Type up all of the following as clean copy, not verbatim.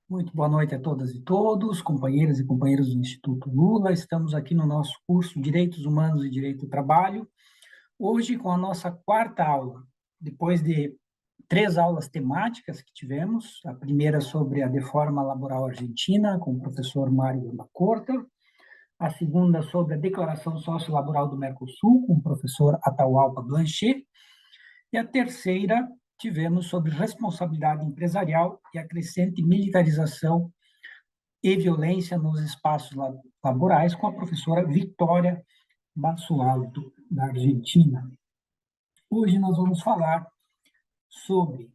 Muito boa noite a todas e todos, companheiras e companheiros do Instituto Lula. Estamos aqui no nosso curso Direitos Humanos e Direito do Trabalho, hoje com a nossa quarta aula, depois de 3 aulas temáticas que tivemos. A primeira sobre a reforma laboral argentina, com o professor Mário Corta, a segunda sobre a Declaração Sociolaboral do Mercosul, com o professor Atahualpa Blanchet, e a terceira tivemos sobre responsabilidade empresarial e a crescente militarização e violência nos espaços laborais, com a professora Victoria Basualdo, da Argentina. Hoje nós vamos falar sobre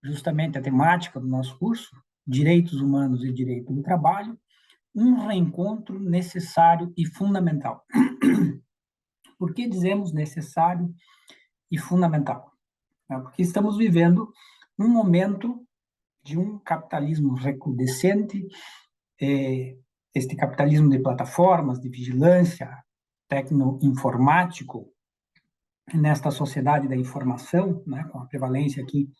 justamente a temática do nosso curso, Direitos Humanos e Direito do Trabalho, um reencontro necessário e fundamental. Por que dizemos necessário e fundamental? Porque estamos vivendo um momento de um capitalismo recrudescente, este capitalismo de plataformas, de vigilância, tecno-informático, nesta sociedade da informação, né, com a prevalência aqui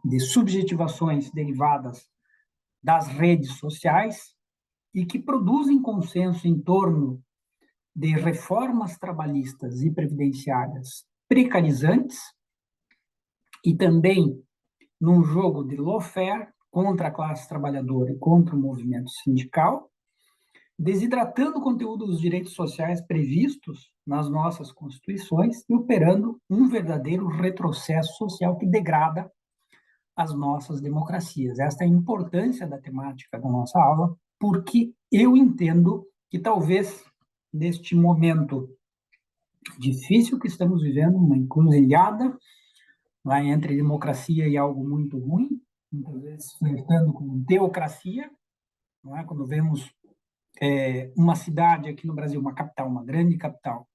de subjetivações derivadas das redes sociais e que produzem consenso em torno de reformas trabalhistas e previdenciárias precarizantes e também num jogo de lawfare contra a classe trabalhadora e contra o movimento sindical, desidratando o conteúdo dos direitos sociais previstos nas nossas constituições e operando um verdadeiro retrocesso social que degrada as nossas democracias. Esta é a importância da temática da nossa aula, porque eu entendo que talvez neste momento difícil que estamos vivendo, uma encruzilhada entre democracia e algo muito ruim, muitas vezes flertando com teocracia, não é? Quando vemos uma cidade aqui no Brasil, uma capital, uma grande capital,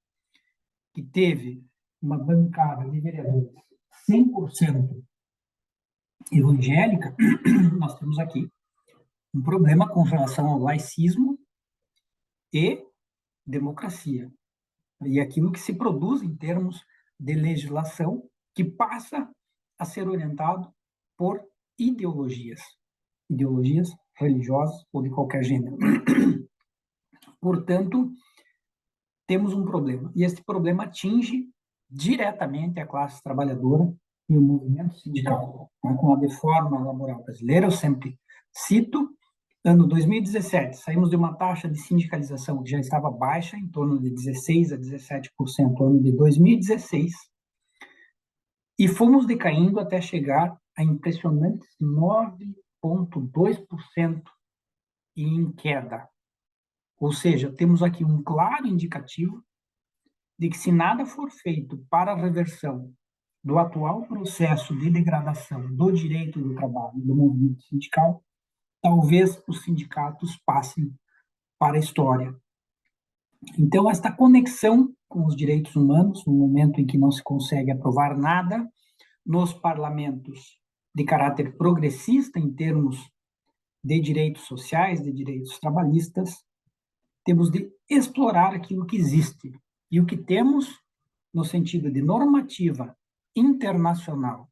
que teve uma bancada de vereadores 100% evangélica, nós temos aqui um problema com relação ao laicismo e democracia. E aquilo que se produz em termos de legislação que passa a ser orientado por ideologias religiosas ou de qualquer gênero. Portanto, temos um problema. E esse problema atinge diretamente a classe trabalhadora e o movimento sindical. Com a reforma laboral brasileira, eu sempre cito, ano 2017, saímos de uma taxa de sindicalização que já estava baixa, em torno de 16% a 17%, ano de 2016, e fomos decaindo até chegar a impressionantes 9,2% e em queda. Ou seja, temos aqui um claro indicativo de que, se nada for feito para a reversão do atual processo de degradação do direito do trabalho do movimento sindical, talvez os sindicatos passem para a história. Então, esta conexão com os direitos humanos, no momento em que não se consegue aprovar nada nos parlamentos de caráter progressista em termos de direitos sociais, de direitos trabalhistas, temos de explorar aquilo que existe. E o que temos no sentido de normativa internacional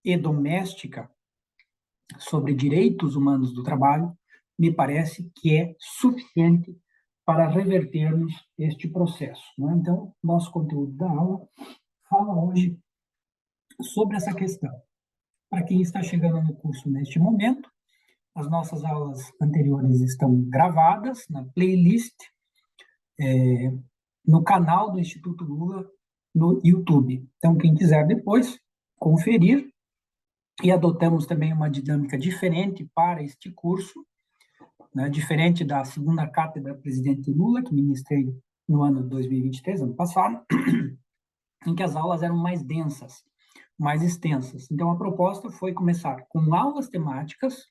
e doméstica sobre direitos humanos do trabalho, me parece que é suficiente para revertermos este processo. Né? Então, nosso conteúdo da aula fala hoje sobre essa questão. Para quem está chegando no curso neste momento, as nossas aulas anteriores estão gravadas na playlist, no canal do Instituto Lula, no YouTube. Então, quem quiser depois conferir, e adotamos também uma dinâmica diferente para este curso, né, diferente da segunda cátedra Presidente Lula, que ministrei no ano de 2023, ano passado, em que as aulas eram mais densas, mais extensas. Então, a proposta foi começar com aulas temáticas,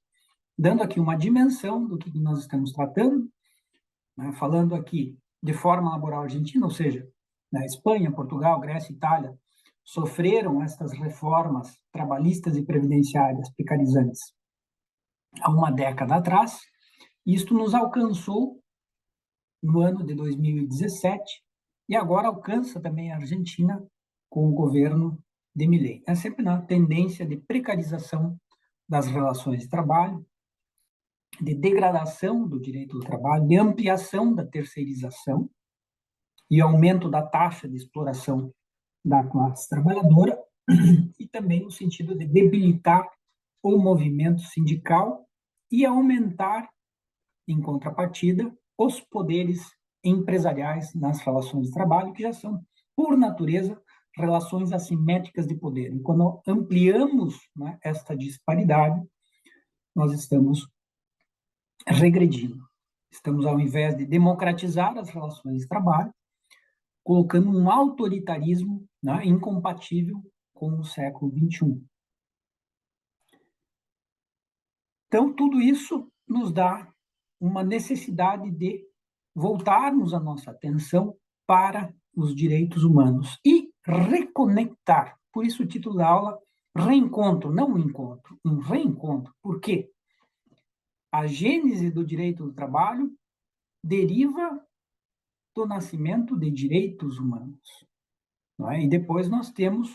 dando aqui uma dimensão do que nós estamos tratando, né, falando aqui de forma laboral argentina, ou seja, na Espanha, Portugal, Grécia, Itália, sofreram estas reformas trabalhistas e previdenciárias precarizantes há uma década atrás. Isto nos alcançou no ano de 2017 e agora alcança também a Argentina com o governo de Milei. É sempre na tendência de precarização das relações de trabalho, de degradação do direito do trabalho, de ampliação da terceirização e aumento da taxa de exploração da classe trabalhadora, e também no sentido de debilitar o movimento sindical e aumentar, em contrapartida, os poderes empresariais nas relações de trabalho, que já são, por natureza, relações assimétricas de poder. E quando ampliamos, né, esta disparidade, nós estamos regredindo. Estamos, ao invés de democratizar as relações de trabalho, colocando um autoritarismo, né, incompatível com o século XXI. Então, tudo isso nos dá uma necessidade de voltarmos a nossa atenção para os direitos humanos e reconectar. Por isso o título da aula, reencontro, não um encontro, um reencontro. Por quê? A gênese do direito do trabalho deriva do nascimento de direitos humanos. Não é? E depois nós temos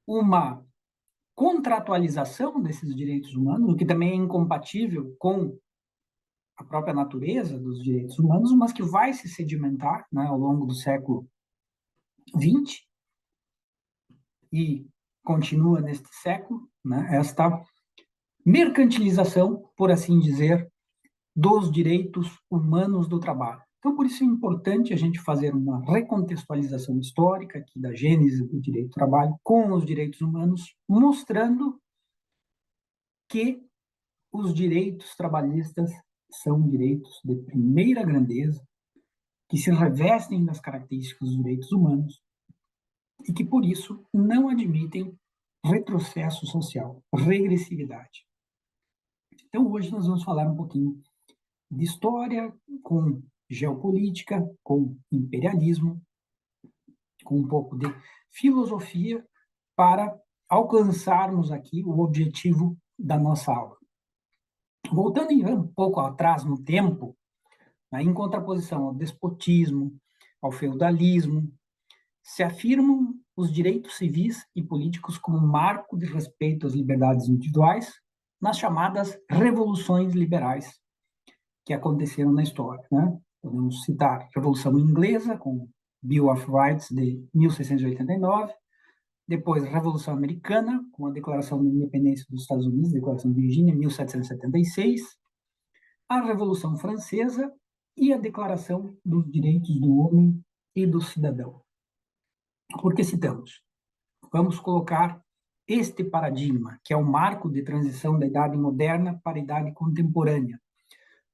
uma contratualização desses direitos humanos, o que também é incompatível com a própria natureza dos direitos humanos, mas que vai se sedimentar, né, ao longo do século XX e continua neste século, né, esta mercantilização, por assim dizer, dos direitos humanos do trabalho. Então, por isso é importante a gente fazer uma recontextualização histórica aqui da gênese do direito do trabalho com os direitos humanos, mostrando que os direitos trabalhistas são direitos de primeira grandeza, que se revestem das características dos direitos humanos e que, por isso, não admitem retrocesso social, regressividade. Então, hoje nós vamos falar um pouquinho de história, com geopolítica, com imperialismo, com um pouco de filosofia, para alcançarmos aqui o objetivo da nossa aula. Voltando um pouco atrás no tempo, né, em contraposição ao despotismo, ao feudalismo, se afirmam os direitos civis e políticos como um marco de respeito às liberdades individuais nas chamadas revoluções liberais que aconteceram na história, né? Podemos citar a Revolução Inglesa, com Bill of Rights, de 1689, depois a Revolução Americana, com a Declaração de Independência dos Estados Unidos, a Declaração de Virgínia, 1776, a Revolução Francesa e a Declaração dos Direitos do Homem e do Cidadão. Por que citamos? Vamos colocar este paradigma, que é o marco de transição da Idade Moderna para a Idade Contemporânea,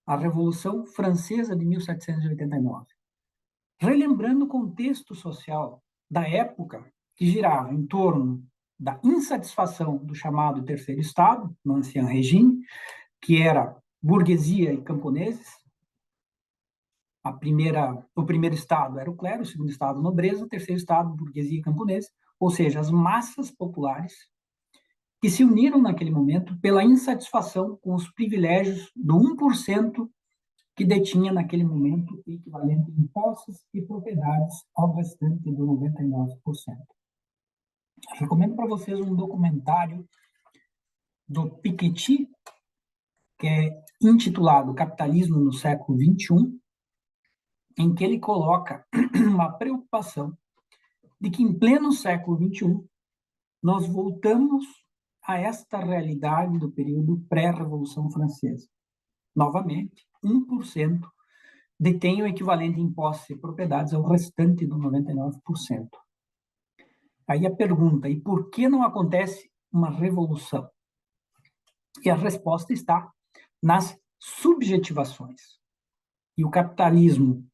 a Revolução Francesa de 1789. Relembrando o contexto social da época, que girava em torno da insatisfação do chamado Terceiro Estado, no Ancien Régime, que era burguesia e camponeses. O primeiro estado era o clero, o segundo estado, nobreza, o terceiro estado, burguesia e camponeses, ou seja, as massas populares que se uniram naquele momento pela insatisfação com os privilégios do 1% que detinha naquele momento equivalente em posses e propriedades ao restante do 99%. Recomendo para vocês um documentário do Piketty, que é intitulado Capitalismo no século XXI, em que ele coloca uma preocupação de que, em pleno século XXI, nós voltamos a esta realidade do período pré-Revolução Francesa. Novamente, 1% detém o equivalente em posse e propriedades ao restante do 99%. Aí a pergunta, e por que não acontece uma revolução? E a resposta está nas subjetivações. E o capitalismo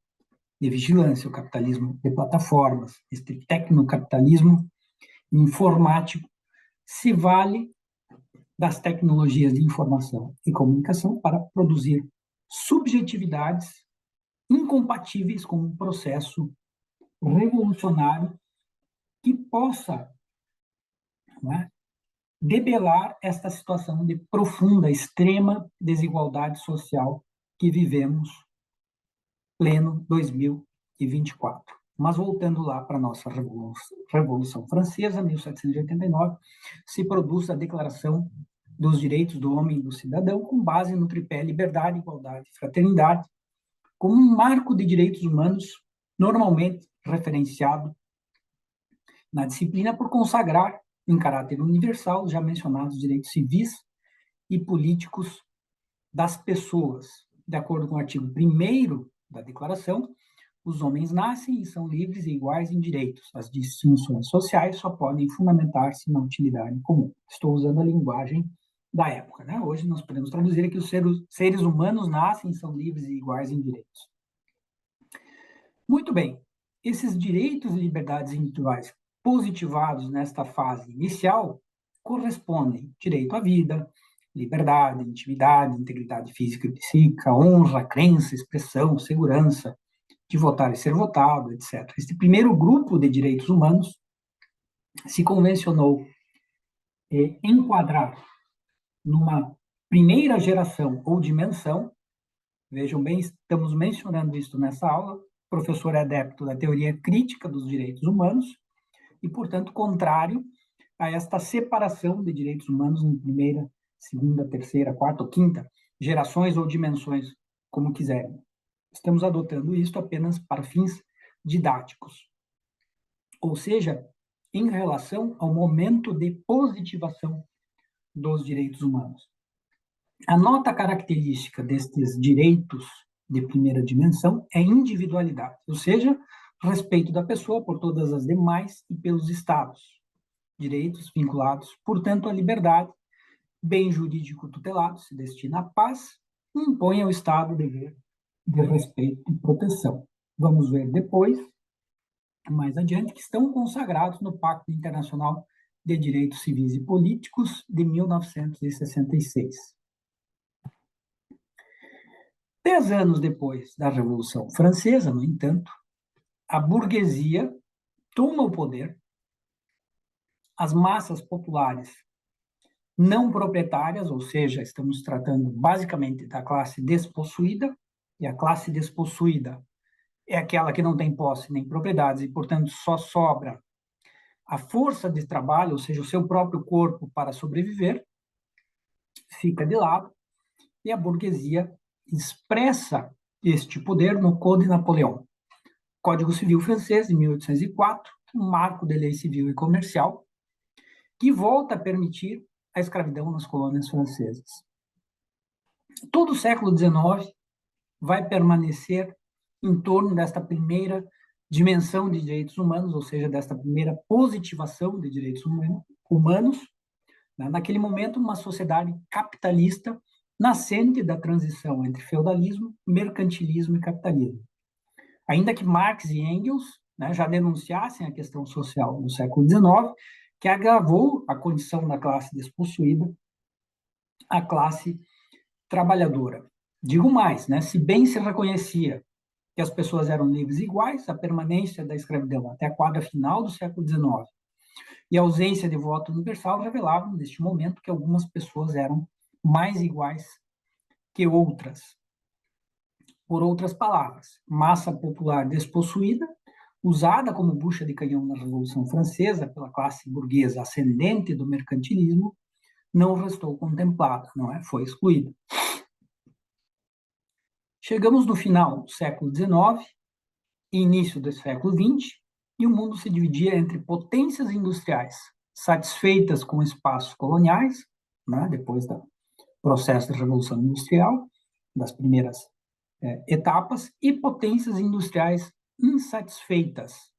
de vigilância, o capitalismo de plataformas, este tecnocapitalismo informático, se vale das tecnologias de informação e comunicação para produzir subjetividades incompatíveis com um processo revolucionário que possa, né, debelar esta situação de profunda, extrema desigualdade social que vivemos pleno 2024. Mas voltando lá para a nossa Revolução Francesa, 1789, se produz a Declaração dos Direitos do Homem e do Cidadão, com base no tripé liberdade, igualdade e fraternidade, como um marco de direitos humanos, normalmente referenciado na disciplina por consagrar, em caráter universal, os já mencionados direitos civis e políticos das pessoas. De acordo com o artigo 1º da Declaração, os homens nascem e são livres e iguais em direitos. As distinções sociais só podem fundamentar-se na utilidade comum. Estou usando a linguagem da época, né? Hoje nós podemos traduzir que os seres humanos nascem e são livres e iguais em direitos. Muito bem. Esses direitos e liberdades individuais positivados nesta fase inicial correspondem direito à vida, liberdade, intimidade, integridade física e psíquica, honra, crença, expressão, segurança, de votar e ser votado, etc. Este primeiro grupo de direitos humanos se convencionou enquadrar numa primeira geração ou dimensão. Vejam bem, estamos mencionando isso nessa aula. O professor é adepto da teoria crítica dos direitos humanos e, portanto, contrário a esta separação de direitos humanos em primeira, segunda, terceira, quarta ou quinta gerações ou dimensões, como quiserem. Estamos adotando isso apenas para fins didáticos. Ou seja, em relação ao momento de positivação dos direitos humanos. A nota característica destes direitos de primeira dimensão é individualidade, ou seja, respeito da pessoa por todas as demais e pelos estados. Direitos vinculados, portanto, à liberdade, bem jurídico tutelado, se destina à paz, e impõe ao Estado o dever de respeito e proteção. Vamos ver depois, mais adiante, que estão consagrados no Pacto Internacional de Direitos Civis e Políticos de 1966. 10 anos depois da Revolução Francesa, no entanto, a burguesia toma o poder, as massas populares não proprietárias, ou seja, estamos tratando basicamente da classe despossuída, e a classe despossuída é aquela que não tem posse nem propriedades e, portanto, só sobra a força de trabalho, ou seja, o seu próprio corpo para sobreviver, fica de lado, e a burguesia expressa este poder no Código Napoleão, Código Civil francês, de 1804, um marco de lei civil e comercial, que volta a permitir a escravidão nas colônias francesas. Todo o século XIX vai permanecer em torno desta primeira dimensão de direitos humanos, ou seja, desta primeira positivação de direitos humanos, né? Naquele momento, uma sociedade capitalista nascente da transição entre feudalismo, mercantilismo e capitalismo. Ainda que Marx e Engels, né, já denunciassem a questão social no século XIX, que agravou a condição da classe despossuída, a classe trabalhadora. Digo mais, né, se bem se reconhecia que as pessoas eram livres e iguais, a permanência da escravidão até a quadra final do século XIX e a ausência de voto universal revelavam, neste momento, que algumas pessoas eram mais iguais que outras. Por outras palavras, massa popular despossuída, usada como bucha de canhão na Revolução Francesa pela classe burguesa ascendente do mercantilismo, não restou contemplada, não é? Foi excluída. Chegamos no final do século XIX e início do século XX, e o mundo se dividia entre potências industriais satisfeitas com espaços coloniais, né, depois do processo da Revolução Industrial, das primeiras etapas, e potências industriais insatisfeitas.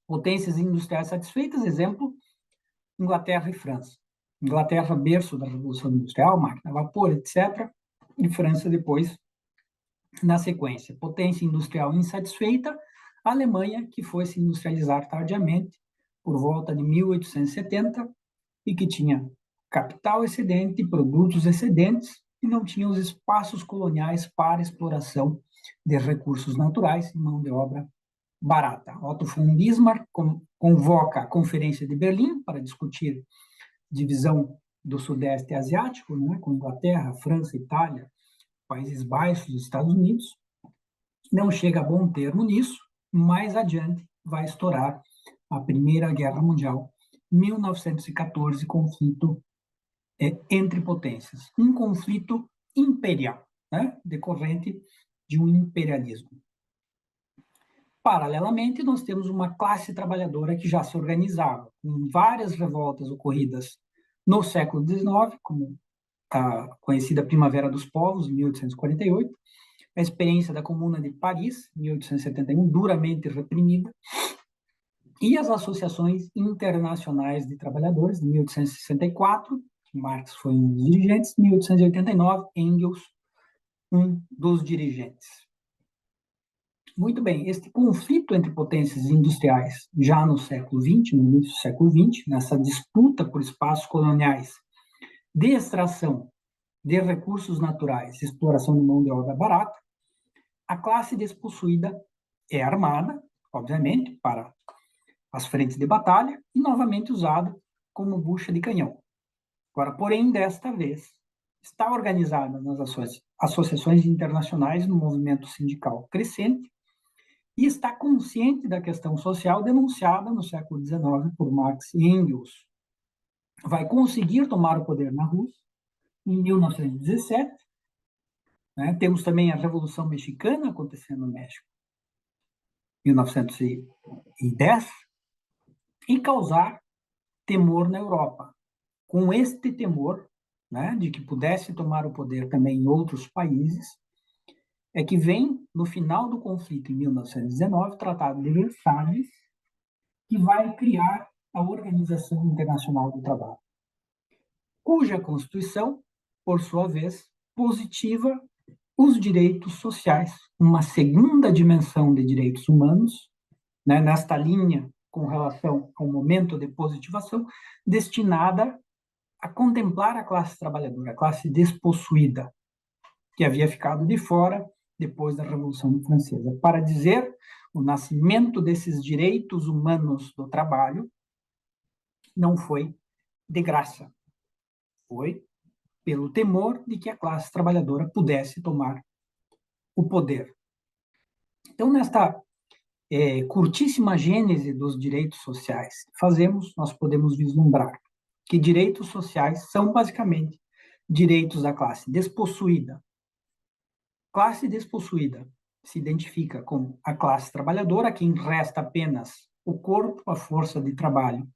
Potências industriais satisfeitas, exemplo, Inglaterra e França. Inglaterra, berço da Revolução Industrial, máquina a vapor, etc., e França depois, na sequência. Potência industrial insatisfeita, a Alemanha, que foi se industrializar tardiamente, por volta de 1870, e que tinha capital excedente, produtos excedentes, e não tinha os espaços coloniais para exploração de recursos naturais e mão de obra barata. Otto von Bismarck convoca a Conferência de Berlim para discutir divisão do Sudeste Asiático, né, com Inglaterra, França, Itália, Países Baixos e Estados Unidos. Não chega a bom termo nisso, Mais adiante vai estourar a Primeira Guerra Mundial, 1914, conflito entre potências. Um conflito imperial, né, decorrente de um imperialismo. Paralelamente, nós temos uma classe trabalhadora que já se organizava, com várias revoltas ocorridas no século XIX, como a conhecida Primavera dos Povos, em 1848, a experiência da Comuna de Paris, 1871, duramente reprimida, e as associações internacionais de trabalhadores, de 1864, Marx foi um dos dirigentes, 1889, Engels, um dos dirigentes. Muito bem, este conflito entre potências industriais, já no século XX, no início do século XX, nessa disputa por espaços coloniais de extração de recursos naturais, exploração de mão de obra barata, a classe despossuída é armada, obviamente, para as frentes de batalha, e novamente usada como bucha de canhão. Agora, porém, desta vez, está organizada nas associações internacionais no movimento sindical crescente e está consciente da questão social denunciada no século XIX por Marx e Engels. Vai conseguir tomar o poder na Rússia em 1917. Né? Temos também a Revolução Mexicana acontecendo no México, 1910, e causar temor na Europa. Com este temor, né, de que pudesse tomar o poder também em outros países, é que vem, no final do conflito, em 1919, o Tratado de Versalhes, que vai criar a Organização Internacional do Trabalho, cuja Constituição, por sua vez, positiva os direitos sociais, uma segunda dimensão de direitos humanos, né, nesta linha com relação ao momento de positivação, destinada a contemplar a classe trabalhadora, a classe despossuída, que havia ficado de fora depois da Revolução Francesa, para dizer o nascimento desses direitos humanos do trabalho não foi de graça, foi pelo temor de que a classe trabalhadora pudesse tomar o poder. Então, nesta curtíssima gênese dos direitos sociais nós podemos vislumbrar que direitos sociais são basicamente direitos da classe despossuída. Classe despossuída se identifica como a classe trabalhadora, a quem resta apenas o corpo, a força de trabalho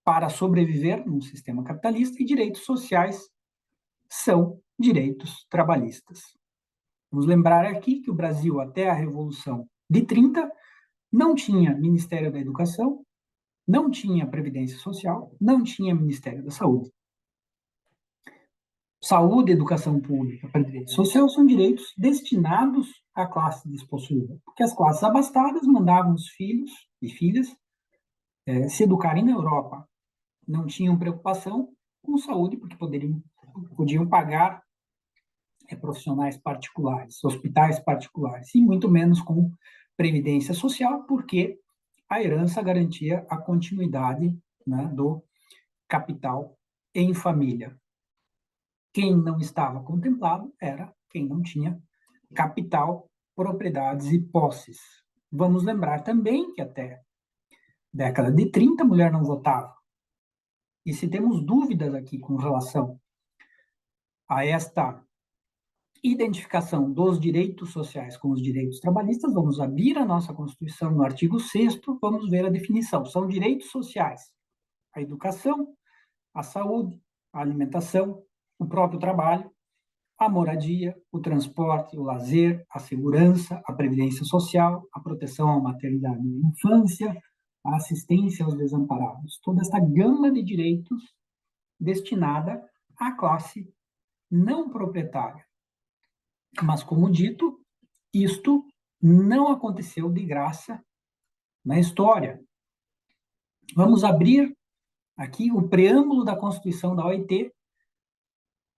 para sobreviver num sistema capitalista, e direitos sociais são direitos trabalhistas. Vamos lembrar aqui que o Brasil, até a Revolução de 30, não tinha Ministério da Educação, não tinha Previdência Social, não tinha Ministério da Saúde. Saúde, educação pública, previdência social são direitos destinados à classe despossuída, porque as classes abastadas mandavam os filhos e filhas se educarem na Europa. Não tinham preocupação com saúde, porque podiam pagar profissionais particulares, hospitais particulares, e muito menos com previdência social, porque a herança garantia a continuidade, né, do capital em família. Quem não estava contemplado era quem não tinha capital, propriedades e posses. Vamos lembrar também que até década de 30 a mulher não votava. E se temos dúvidas aqui com relação a esta identificação dos direitos sociais com os direitos trabalhistas, vamos abrir a nossa Constituição no artigo 6º, vamos ver a definição. São direitos sociais: a educação, a saúde, a alimentação, o próprio trabalho, a moradia, o transporte, o lazer, a segurança, a previdência social, a proteção à maternidade e à infância, a assistência aos desamparados. Toda esta gama de direitos destinada à classe não proprietária. Mas, como dito, isto não aconteceu de graça na história. Vamos abrir aqui o preâmbulo da Constituição da OIT,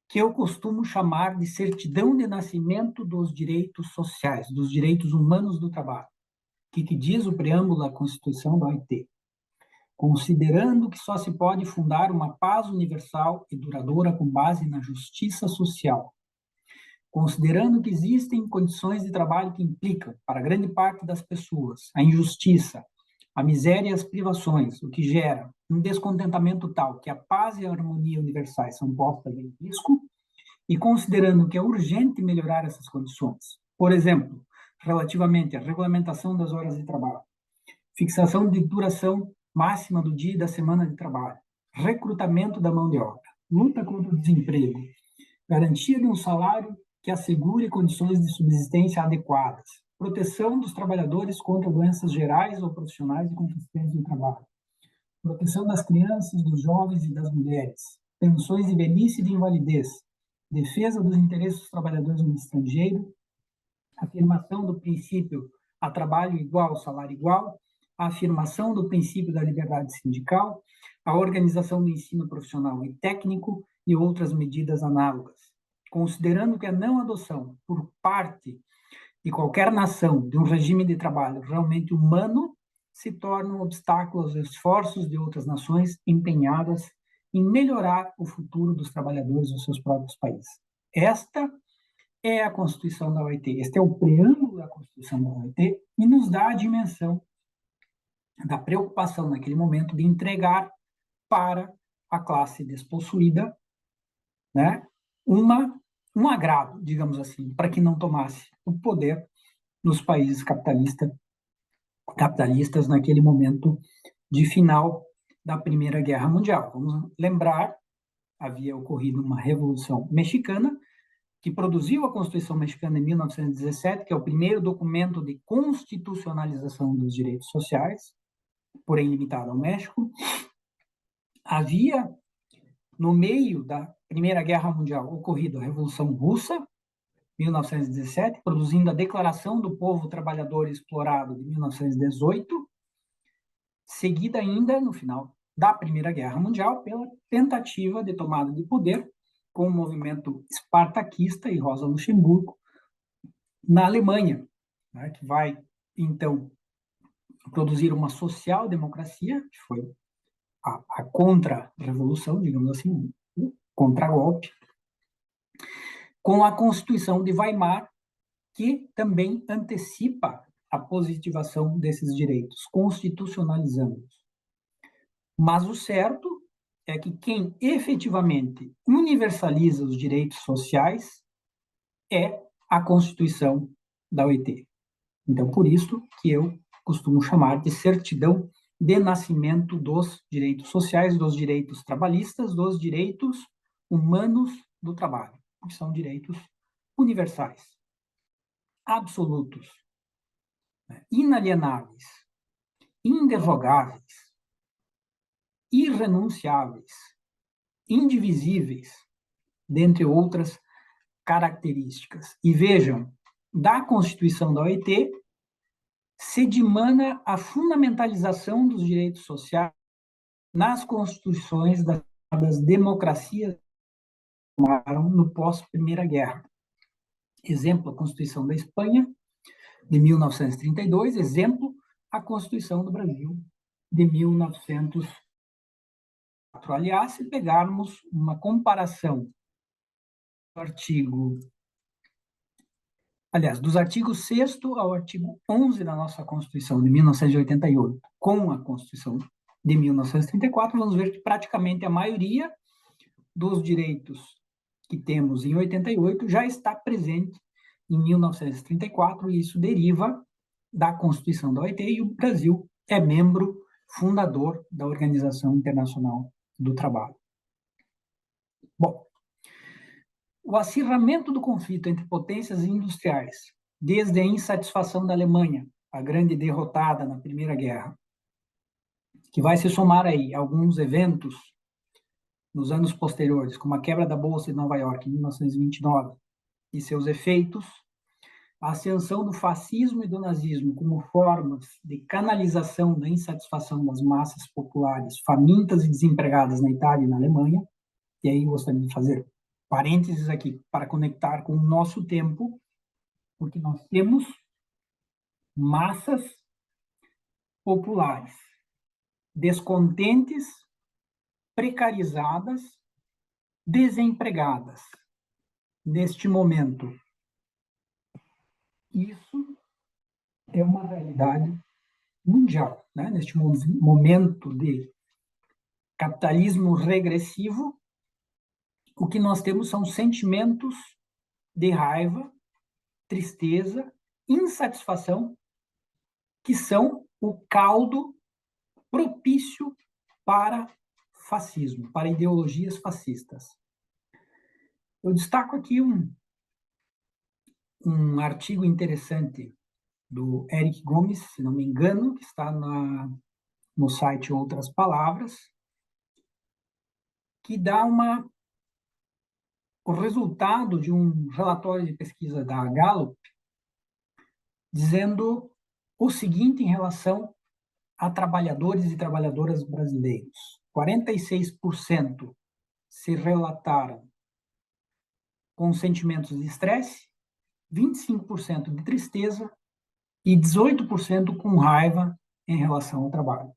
que eu costumo chamar de certidão de nascimento dos direitos sociais, dos direitos humanos do trabalho. O que diz o preâmbulo da Constituição da OIT? Considerando que só se pode fundar uma paz universal e duradoura com base na justiça social, considerando que existem condições de trabalho que implicam, para grande parte das pessoas, a injustiça, a miséria e as privações, o que gera um descontentamento tal que a paz e a harmonia universais são postas em risco, e considerando que é urgente melhorar essas condições. Por exemplo, relativamente à regulamentação das horas de trabalho, fixação de duração máxima do dia e da semana de trabalho, recrutamento da mão de obra, luta contra o desemprego, garantia de um salário que assegure condições de subsistência adequadas, proteção dos trabalhadores contra doenças gerais ou profissionais e consistentes no trabalho, proteção das crianças, dos jovens e das mulheres, pensões de velhice e de invalidez, defesa dos interesses dos trabalhadores no estrangeiro, afirmação do princípio a trabalho igual, salário igual, a afirmação do princípio da liberdade sindical, a organização do ensino profissional e técnico e outras medidas análogas. Considerando que a não adoção por parte de qualquer nação de um regime de trabalho realmente humano se torna um obstáculo aos esforços de outras nações empenhadas em melhorar o futuro dos trabalhadores dos seus próprios países. Esta é a Constituição da OIT, este é o preâmbulo da Constituição da OIT e nos dá a dimensão da preocupação naquele momento de entregar para a classe despossuída, né, um agrado, digamos assim, para que não tomasse o poder nos países capitalistas naquele momento de final da Primeira Guerra Mundial. Vamos lembrar, havia ocorrido uma Revolução Mexicana, que produziu a Constituição Mexicana em 1917, que é o primeiro documento de constitucionalização dos direitos sociais, porém limitado ao México. Havia, no meio da Primeira Guerra Mundial, ocorrido a Revolução Russa, 1917, produzindo a Declaração do Povo Trabalhador Explorado, de 1918, seguida ainda, no final da Primeira Guerra Mundial, pela tentativa de tomada de poder com o movimento espartaquista e Rosa Luxemburgo na Alemanha, né, que vai, então, produzir uma social-democracia, que foi a contra-revolução, digamos assim, o contra-golpe, com a Constituição de Weimar, que também antecipa a positivação desses direitos, constitucionalizando-os. Mas o certo é que quem efetivamente universaliza os direitos sociais é a Constituição da OIT. Então, por isso que eu costumo chamar de certidão de nascimento dos direitos sociais, dos direitos trabalhistas, dos direitos humanos do trabalho, que são direitos universais, absolutos, inalienáveis, inderrogáveis, irrenunciáveis, indivisíveis, dentre outras características. E vejam, da Constituição da OIT se dimana a fundamentalização dos direitos sociais nas constituições das democracias no pós-Primeira Guerra. Exemplo, a Constituição da Espanha, de 1932, exemplo, a Constituição do Brasil, de 1904. Aliás, se pegarmos uma comparação do artigo, dos artigos 6º ao artigo 11 da nossa Constituição, de 1988, com a Constituição de 1934, vamos ver que praticamente a maioria dos direitos que temos em 88 já está presente em 1934, e isso deriva da Constituição da OIT, e o Brasil é membro fundador da Organização Internacional do Trabalho. Bom, o acirramento do conflito entre potências industriais, desde a insatisfação da Alemanha, a grande derrotada na Primeira Guerra, que vai se somar aí a alguns eventos nos anos posteriores, como a quebra da Bolsa de Nova York em 1929 e seus efeitos, a ascensão do fascismo e do nazismo como formas de canalização da insatisfação das massas populares famintas e desempregadas na Itália e na Alemanha. E aí gostaria de fazer parênteses aqui para conectar com o nosso tempo, porque nós temos massas populares descontentes, precarizadas, desempregadas, neste momento isso é uma realidade mundial, né? Neste momento de capitalismo regressivo, o que nós temos são sentimentos de raiva, tristeza, insatisfação, que são o caldo propício para fascismo, para ideologias fascistas. Eu destaco aqui um artigo interessante do Eric Gomes, se não me engano, que está no site Outras Palavras, que dá o resultado de um relatório de pesquisa da Gallup, dizendo o seguinte em relação a trabalhadores e trabalhadoras brasileiros. 46% se relataram com sentimentos de estresse, 25% de tristeza e 18% com raiva em relação ao trabalho.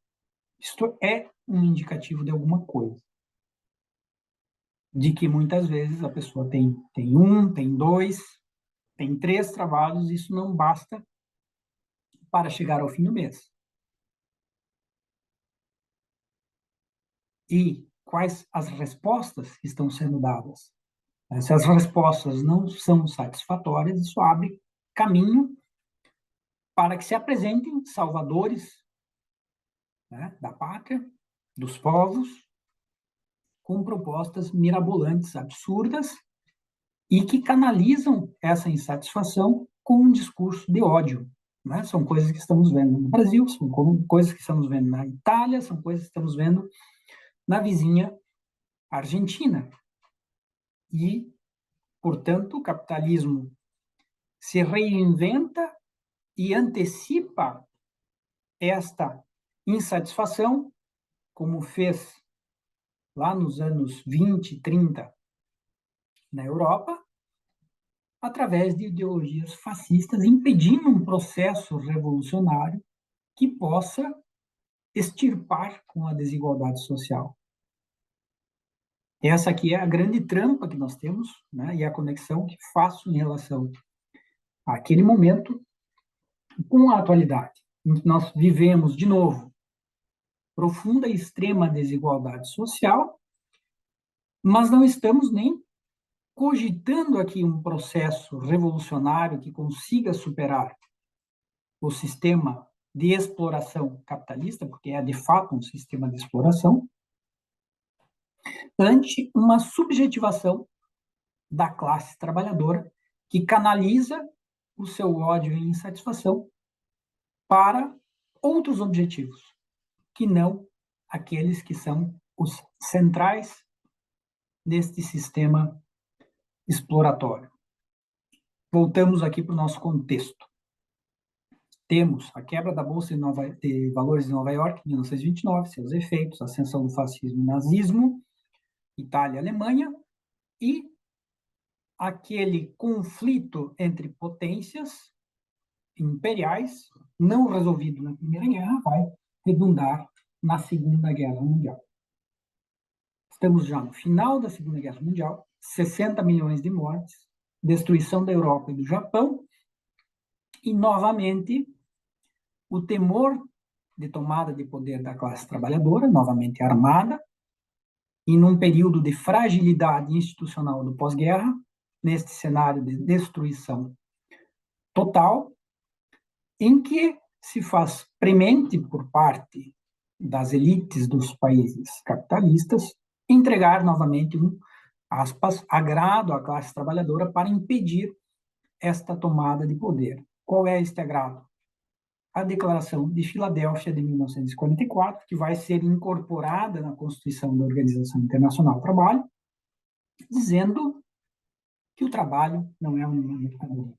Isto é um indicativo de alguma coisa. De que muitas vezes a pessoa tem um, tem dois, tem 3 trabalhos, isso não basta para chegar ao fim do mês. E quais as respostas que estão sendo dadas? Se as respostas não são satisfatórias, isso abre caminho para que se apresentem salvadores, né, da pátria, dos povos, com propostas mirabolantes, absurdas, e que canalizam essa insatisfação com um discurso de ódio. Né? São coisas que estamos vendo no Brasil, são coisas que estamos vendo na Itália, são coisas que estamos vendo na vizinha Argentina. E, portanto, o capitalismo se reinventa e antecipa esta insatisfação, como fez lá nos anos 20, 30 na Europa, através de ideologias fascistas, impedindo um processo revolucionário que possa extirpar com a desigualdade social. Essa aqui é a grande trampa que nós temos, né, e a conexão que faço em relação àquele momento com a atualidade, em que nós vivemos, de novo, profunda e extrema desigualdade social, mas não estamos nem cogitando aqui um processo revolucionário que consiga superar o sistema de exploração capitalista, porque é de fato um sistema de exploração, ante uma subjetivação da classe trabalhadora que canaliza o seu ódio e insatisfação para outros objetivos, que não aqueles que são os centrais deste sistema exploratório. Voltamos aqui para o nosso contexto. Temos a quebra da Bolsa de Valores de Nova York, em 1929, seus efeitos, a ascensão do fascismo e nazismo, Itália e Alemanha, e aquele conflito entre potências imperiais, não resolvido na Primeira Guerra, vai redundar na Segunda Guerra Mundial. Estamos já no final da Segunda Guerra Mundial, 60 milhões de mortes, destruição da Europa e do Japão, e, novamente, o temor de tomada de poder da classe trabalhadora, novamente armada, e num período de fragilidade institucional do pós-guerra, neste cenário de destruição total, em que se faz premente por parte das elites dos países capitalistas entregar novamente aspas, agrado à classe trabalhadora para impedir esta tomada de poder. Qual é este agrado? A Declaração de Filadélfia de 1944, que vai ser incorporada na Constituição da Organização Internacional do Trabalho, dizendo que o trabalho não é uma mercadoria.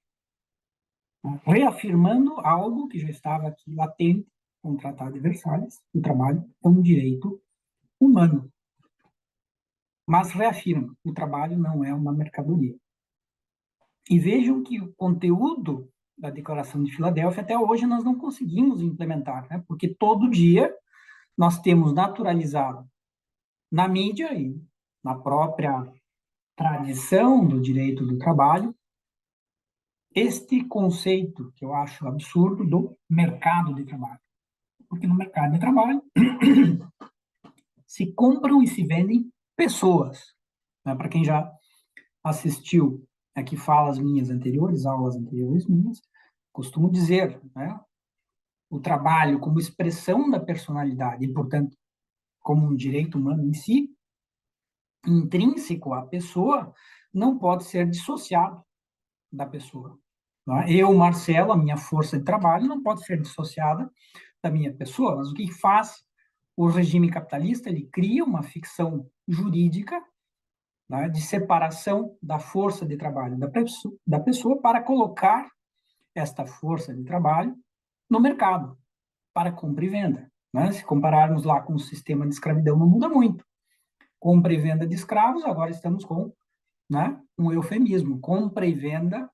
Reafirmando algo que já estava aqui latente com o Tratado de Versalhes, o trabalho é um direito humano. Mas reafirma, o trabalho não é uma mercadoria. E vejam que o conteúdo da Declaração de Filadélfia, até hoje nós não conseguimos implementar, né? Porque todo dia nós temos naturalizado na mídia e na própria tradição do direito do trabalho este conceito que eu acho absurdo do mercado de trabalho. Porque no mercado de trabalho se compram e se vendem pessoas. Né? Para quem já assistiu aqui falas minhas anteriores, aulas anteriores minhas, costumo dizer, né? O trabalho como expressão da personalidade e, portanto, como um direito humano em si, intrínseco à pessoa, não pode ser dissociado da pessoa. Né? Eu, Marcelo, a minha força de trabalho não pode ser dissociada da minha pessoa, mas o que faz o regime capitalista? Ele cria uma ficção jurídica, né, de separação da força de trabalho da pessoa para colocar esta força de trabalho no mercado, para compra e venda. Né? Se compararmos lá com o sistema de escravidão, não muda muito. Compra e venda de escravos, agora estamos com, né, um eufemismo, compra e venda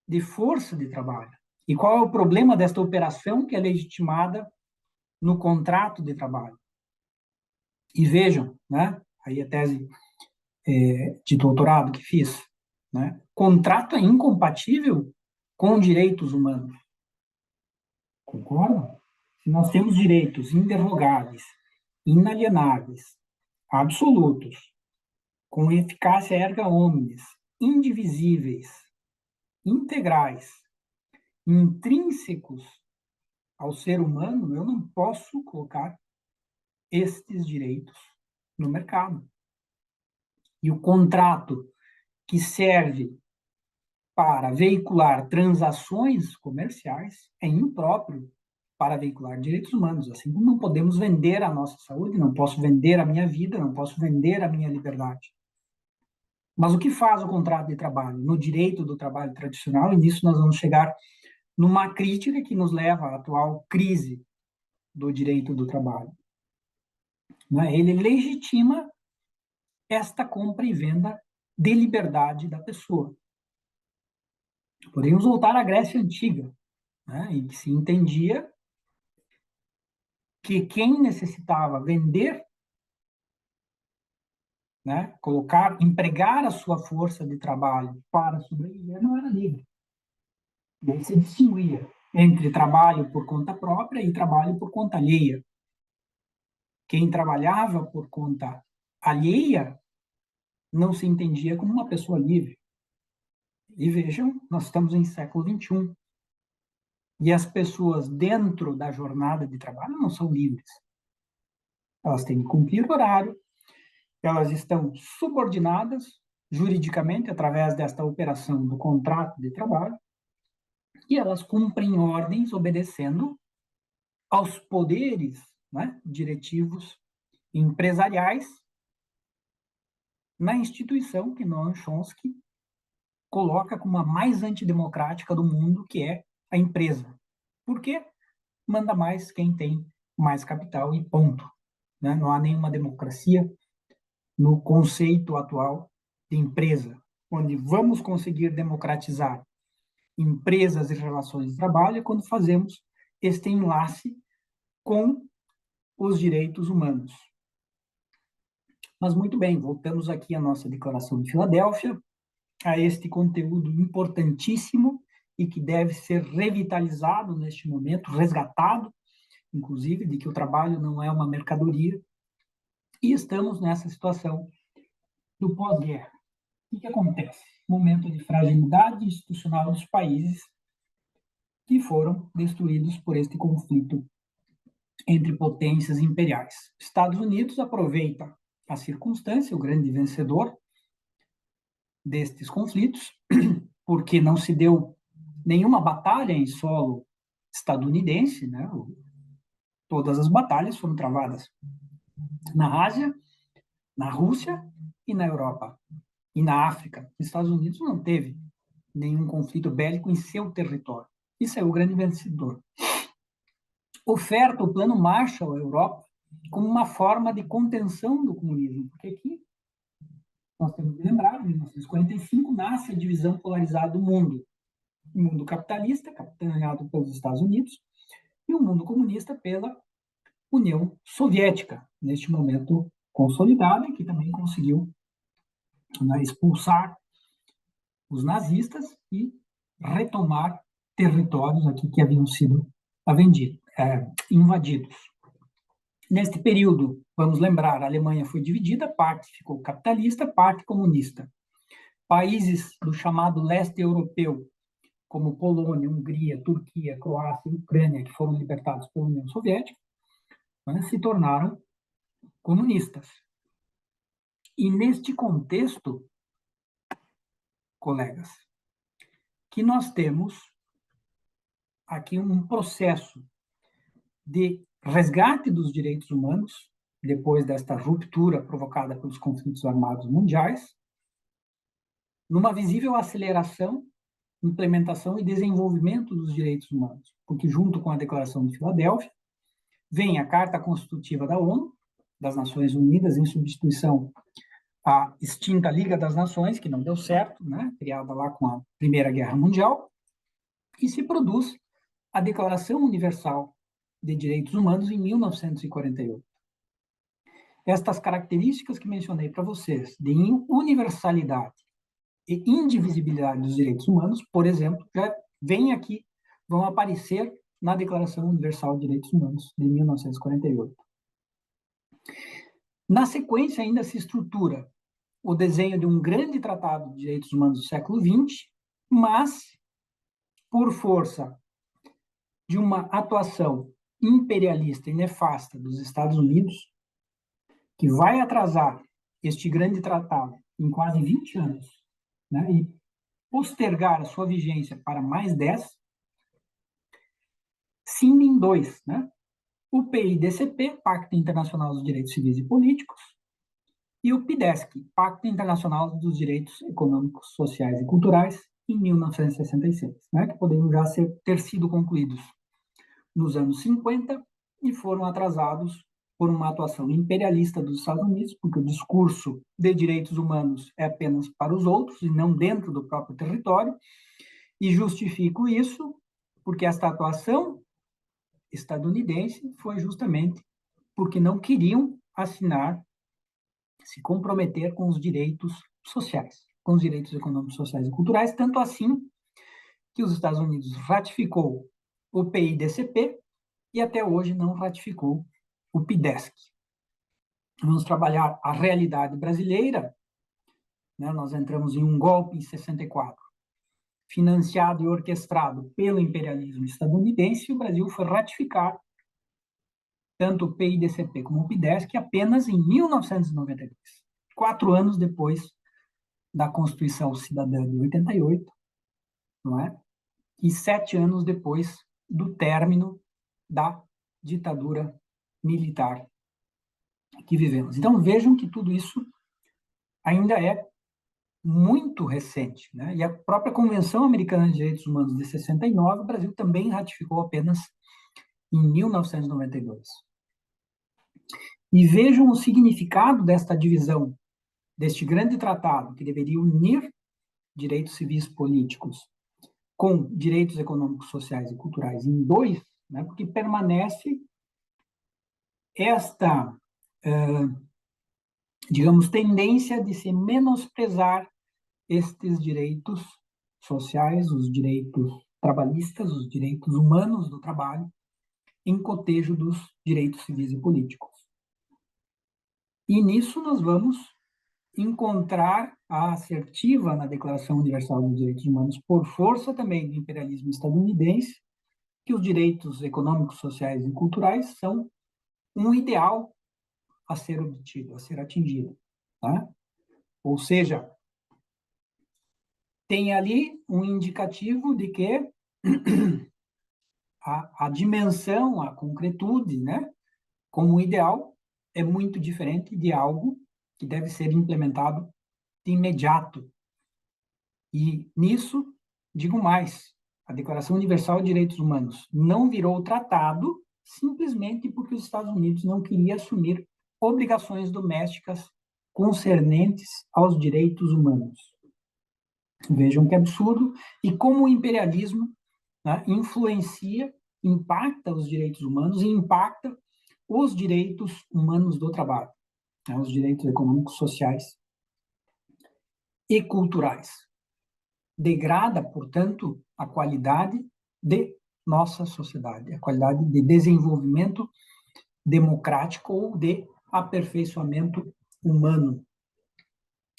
de força de trabalho. E qual é o problema desta operação que é legitimada no contrato de trabalho? E vejam, né, aí a tese de doutorado que fiz, né, contrato é incompatível com direitos humanos. Concordam? Se nós temos direitos inderrogáveis, inalienáveis, absolutos, com eficácia erga omnes, indivisíveis, integrais, intrínsecos ao ser humano, eu não posso colocar estes direitos no mercado. E o contrato que serve para veicular transações comerciais é impróprio para veicular direitos humanos. Assim como não podemos vender a nossa saúde, não posso vender a minha vida, não posso vender a minha liberdade. Mas o que faz o contrato de trabalho? No direito do trabalho tradicional, e nisso nós vamos chegar numa crítica que nos leva à atual crise do direito do trabalho. Ele legitima esta compra e venda de liberdade da pessoa. Podemos voltar à Grécia Antiga, em que se entendia que quem necessitava vender, colocar, empregar a sua força de trabalho para sobreviver, não era livre. E aí se distinguia entre trabalho por conta própria e trabalho por conta alheia. Quem trabalhava por conta alheia não se entendia como uma pessoa livre. E vejam, nós estamos em século XXI. E as pessoas dentro da jornada de trabalho não são livres. Elas têm que cumprir horário, elas estão subordinadas juridicamente através desta operação do contrato de trabalho, e elas cumprem ordens obedecendo aos poderes, diretivos empresariais na instituição que Noam Chomsky coloca como a mais antidemocrática do mundo, que é a empresa. Por quê? Manda mais quem tem mais capital e ponto. Não há nenhuma democracia no conceito atual de empresa, onde vamos conseguir democratizar empresas e relações de trabalho quando fazemos este enlace com os direitos humanos. Mas muito bem, voltamos aqui à nossa Declaração de Filadélfia, a este conteúdo importantíssimo e que deve ser revitalizado neste momento, resgatado, inclusive, de que o trabalho não é uma mercadoria. E estamos nessa situação do pós-guerra. O que acontece? Momento de fragilidade institucional dos países que foram destruídos por este conflito entre potências imperiais. Estados Unidos aproveita a circunstância, o grande vencedor destes conflitos, porque não se deu nenhuma batalha em solo estadunidense, Todas as batalhas foram travadas na Ásia, na Rússia e na Europa. E na África. Os Estados Unidos não teve nenhum conflito bélico em seu território. Isso é o grande vencedor. Oferta o Plano Marshall à Europa como uma forma de contenção do comunismo, porque aqui nós temos que lembrar, em 1945 nasce a divisão polarizada do mundo. O mundo capitalista, capitaneado pelos Estados Unidos, e o mundo comunista pela União Soviética, neste momento consolidada, que também conseguiu expulsar os nazistas e retomar territórios aqui que haviam sido invadidos. Neste período, vamos lembrar, a Alemanha foi dividida, parte ficou capitalista, parte comunista. Países do chamado leste europeu, como Polônia, Hungria, Turquia, Croácia e Ucrânia, que foram libertados pela União Soviética, né, se tornaram comunistas. E neste contexto, colegas, que nós temos aqui um processo de resgate dos direitos humanos, depois desta ruptura provocada pelos conflitos armados mundiais, numa visível aceleração, implementação e desenvolvimento dos direitos humanos, porque junto com a Declaração de Filadélfia, vem a Carta Constitutiva da ONU, das Nações Unidas, em substituição à extinta Liga das Nações, que não deu certo, né, criada lá com a Primeira Guerra Mundial, e se produz a Declaração Universal de Direitos Humanos em 1948. Estas características que mencionei para vocês, de universalidade e indivisibilidade dos direitos humanos, por exemplo, já vêm aqui, vão aparecer na Declaração Universal de Direitos Humanos de 1948. Na sequência, ainda se estrutura o desenho de um grande tratado de direitos humanos do século XX, mas, por força de uma atuação imperialista e nefasta dos Estados Unidos, que vai atrasar este grande tratado em quase 20 anos, né, e postergar a sua vigência para mais 10, cinde em dois, né? O PIDCP, Pacto Internacional dos Direitos Civis e Políticos, e o PIDESC, Pacto Internacional dos Direitos Econômicos, Sociais e Culturais, em 1966, né, que poderiam já ter sido concluídos nos anos 50 e foram atrasados por uma atuação imperialista dos Estados Unidos, porque o discurso de direitos humanos é apenas para os outros e não dentro do próprio território, e justifico isso porque esta atuação estadunidense foi justamente porque não queriam assinar, se comprometer com os direitos sociais, com os direitos econômicos, sociais e culturais, tanto assim que os Estados Unidos ratificou o PIDCP e até hoje não ratificou o PIDESC. Vamos trabalhar a realidade brasileira, né? Nós entramos em um golpe em 64, financiado e orquestrado pelo imperialismo estadunidense, e o Brasil foi ratificar tanto o PIDCP como o PIDESC apenas em 1992, 4 anos depois da Constituição Cidadã de 88, não é? E 7 anos depois do término da ditadura militar que vivemos. Então, vejam que tudo isso ainda é muito recente, né? E a própria Convenção Americana de Direitos Humanos de 69, o Brasil também ratificou apenas em 1992. E vejam o significado desta divisão, deste grande tratado, que deveria unir direitos civis políticos com direitos econômicos, sociais e culturais em dois, né? Porque permanece esta, digamos, tendência de se menosprezar estes direitos sociais, os direitos trabalhistas, os direitos humanos do trabalho, em cotejo dos direitos civis e políticos. E nisso nós vamos encontrar a assertiva na Declaração Universal dos Direitos Humanos, por força também do imperialismo estadunidense, que os direitos econômicos, sociais e culturais são um ideal a ser obtido, a ser atingido. Tá? Ou seja, tem ali um indicativo de que a dimensão, a concretude, né, como ideal, é muito diferente de algo que deve ser implementado de imediato. E nisso, digo mais, a Declaração Universal de Direitos Humanos não virou tratado simplesmente porque os Estados Unidos não queriam assumir obrigações domésticas concernentes aos direitos humanos. Vejam que absurdo e como o imperialismo, né, influencia, impacta os direitos humanos e impacta os direitos humanos do trabalho, né, os direitos econômicos, sociais e culturais. degrada, portanto, a qualidade de nossa sociedade, a qualidade de desenvolvimento democrático ou de aperfeiçoamento humano.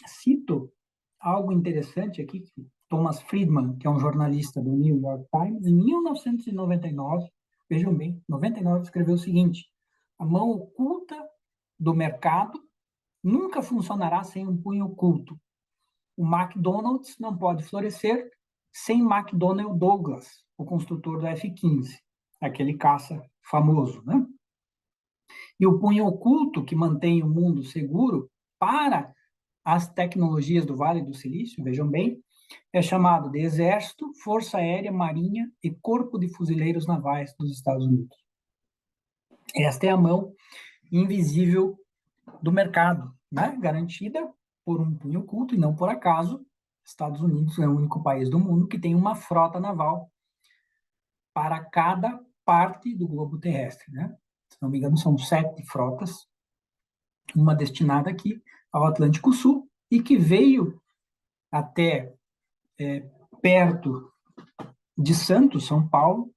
Cito algo interessante aqui, que Thomas Friedman, que é um jornalista do New York Times, em 1999, vejam bem, 99, escreveu o seguinte: a mão oculta do mercado nunca funcionará sem um punho oculto. O McDonald's não pode florescer sem McDonnell Douglas, o construtor do F-15, aquele caça famoso, né? E o punho oculto que mantém o mundo seguro para as tecnologias do Vale do Silício, vejam bem, é chamado de Exército, Força Aérea, Marinha e Corpo de Fuzileiros Navais dos Estados Unidos. Esta é a mão invisível do mercado, né? Garantida por um punho oculto, e não por acaso, Estados Unidos é o único país do mundo que tem uma frota naval para cada parte do globo terrestre, né? Se não me engano, são 7 frotas, uma destinada aqui ao Atlântico Sul, e que veio até perto de Santos, São Paulo,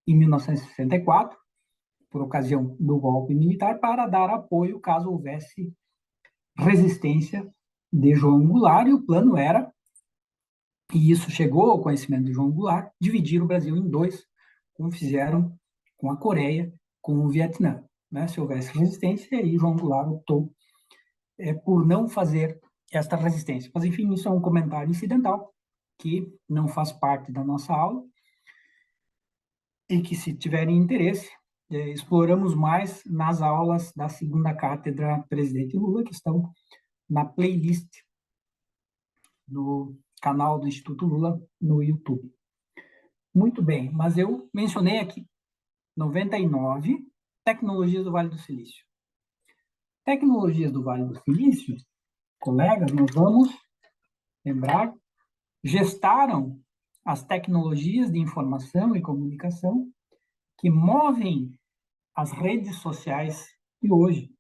em 1964, por ocasião do golpe militar, para dar apoio caso houvesse resistência de João Goulart, e o plano era, e isso chegou ao conhecimento de João Goulart, dividir o Brasil em 2, como fizeram com a Coreia, com o Vietnã. Né? Se houvesse resistência, aí João Goulart optou por não fazer esta resistência. Mas, enfim, isso é um comentário incidental, que não faz parte da nossa aula, e que, se tiverem interesse, exploramos mais nas aulas da segunda cátedra Presidente Lula, que estão na playlist do canal do Instituto Lula no YouTube. Muito bem, mas eu mencionei aqui 99, tecnologias do Vale do Silício. Tecnologias do Vale do Silício, colegas, nós vamos lembrar, gestaram as tecnologias de informação e comunicação que movem as redes sociais de hoje.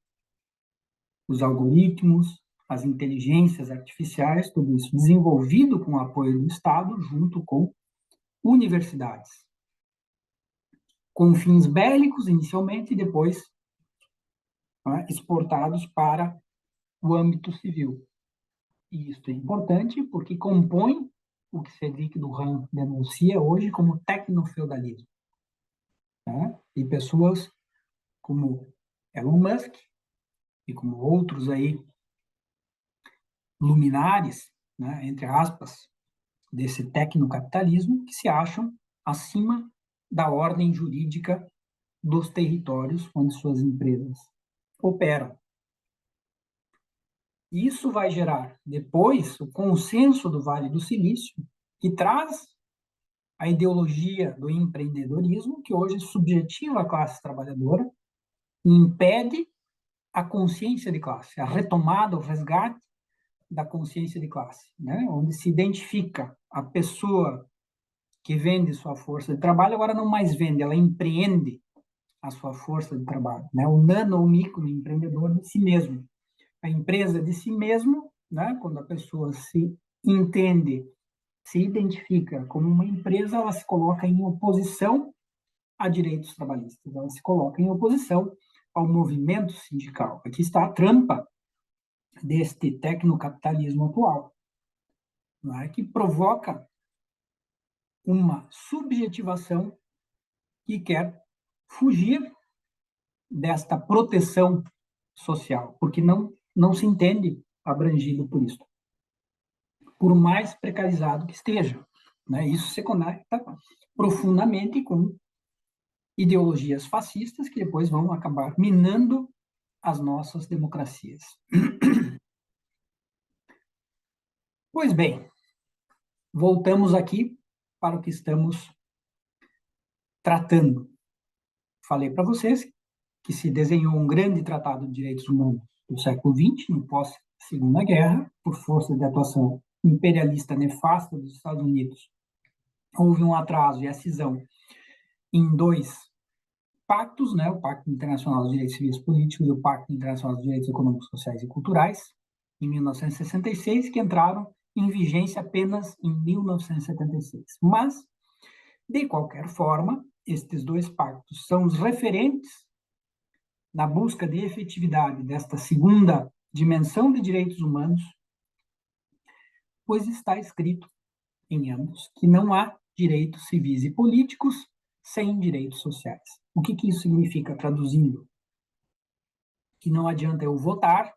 Os algoritmos, as inteligências artificiais, tudo isso desenvolvido com o apoio do Estado, junto com universidades, com fins bélicos inicialmente e depois, né, exportados para o âmbito civil. E isso é importante porque compõe o que Cedric Durand denuncia hoje como tecnofeudalismo. Né? E pessoas como Elon Musk e como outros aí luminares, né, entre aspas, desse tecnocapitalismo, que se acham acima da ordem jurídica dos territórios onde suas empresas operam. Isso vai gerar, depois, o consenso do Vale do Silício, que traz a ideologia do empreendedorismo, que hoje subjetiva a classe trabalhadora e impede a consciência de classe, a retomada, o resgate da consciência de classe, né? Onde se identifica a pessoa que vende sua força de trabalho, agora não mais vende, ela empreende a sua força de trabalho, né? O nano ou microempreendedor de si mesmo. A empresa de si mesmo, né? Quando a pessoa se entende, se identifica como uma empresa, ela se coloca em oposição a direitos trabalhistas, ela se coloca em oposição ao movimento sindical. Aqui está a trampa deste tecnocapitalismo atual, né? Que provoca uma subjetivação que quer fugir desta proteção social, porque não se entende abrangido por isso, por mais precarizado que esteja. Né? Isso se conecta profundamente com ideologias fascistas que depois vão acabar minando as nossas democracias. Pois bem, voltamos aqui para o que estamos tratando. Falei para vocês que se desenhou um grande tratado de direitos humanos do século XX, no pós-Segunda Guerra, por força de atuação imperialista nefasta dos Estados Unidos. Houve um atraso e a cisão em 2 pactos, né, o Pacto Internacional dos Direitos Civis e Políticos e o Pacto Internacional dos Direitos Econômicos, Sociais e Culturais, em 1966, que entraram em vigência apenas em 1976. Mas, de qualquer forma, estes dois pactos são os referentes na busca de efetividade desta segunda dimensão de direitos humanos, pois está escrito em ambos que não há direitos civis e políticos sem direitos sociais. O que isso significa, traduzindo? Que não adianta eu votar,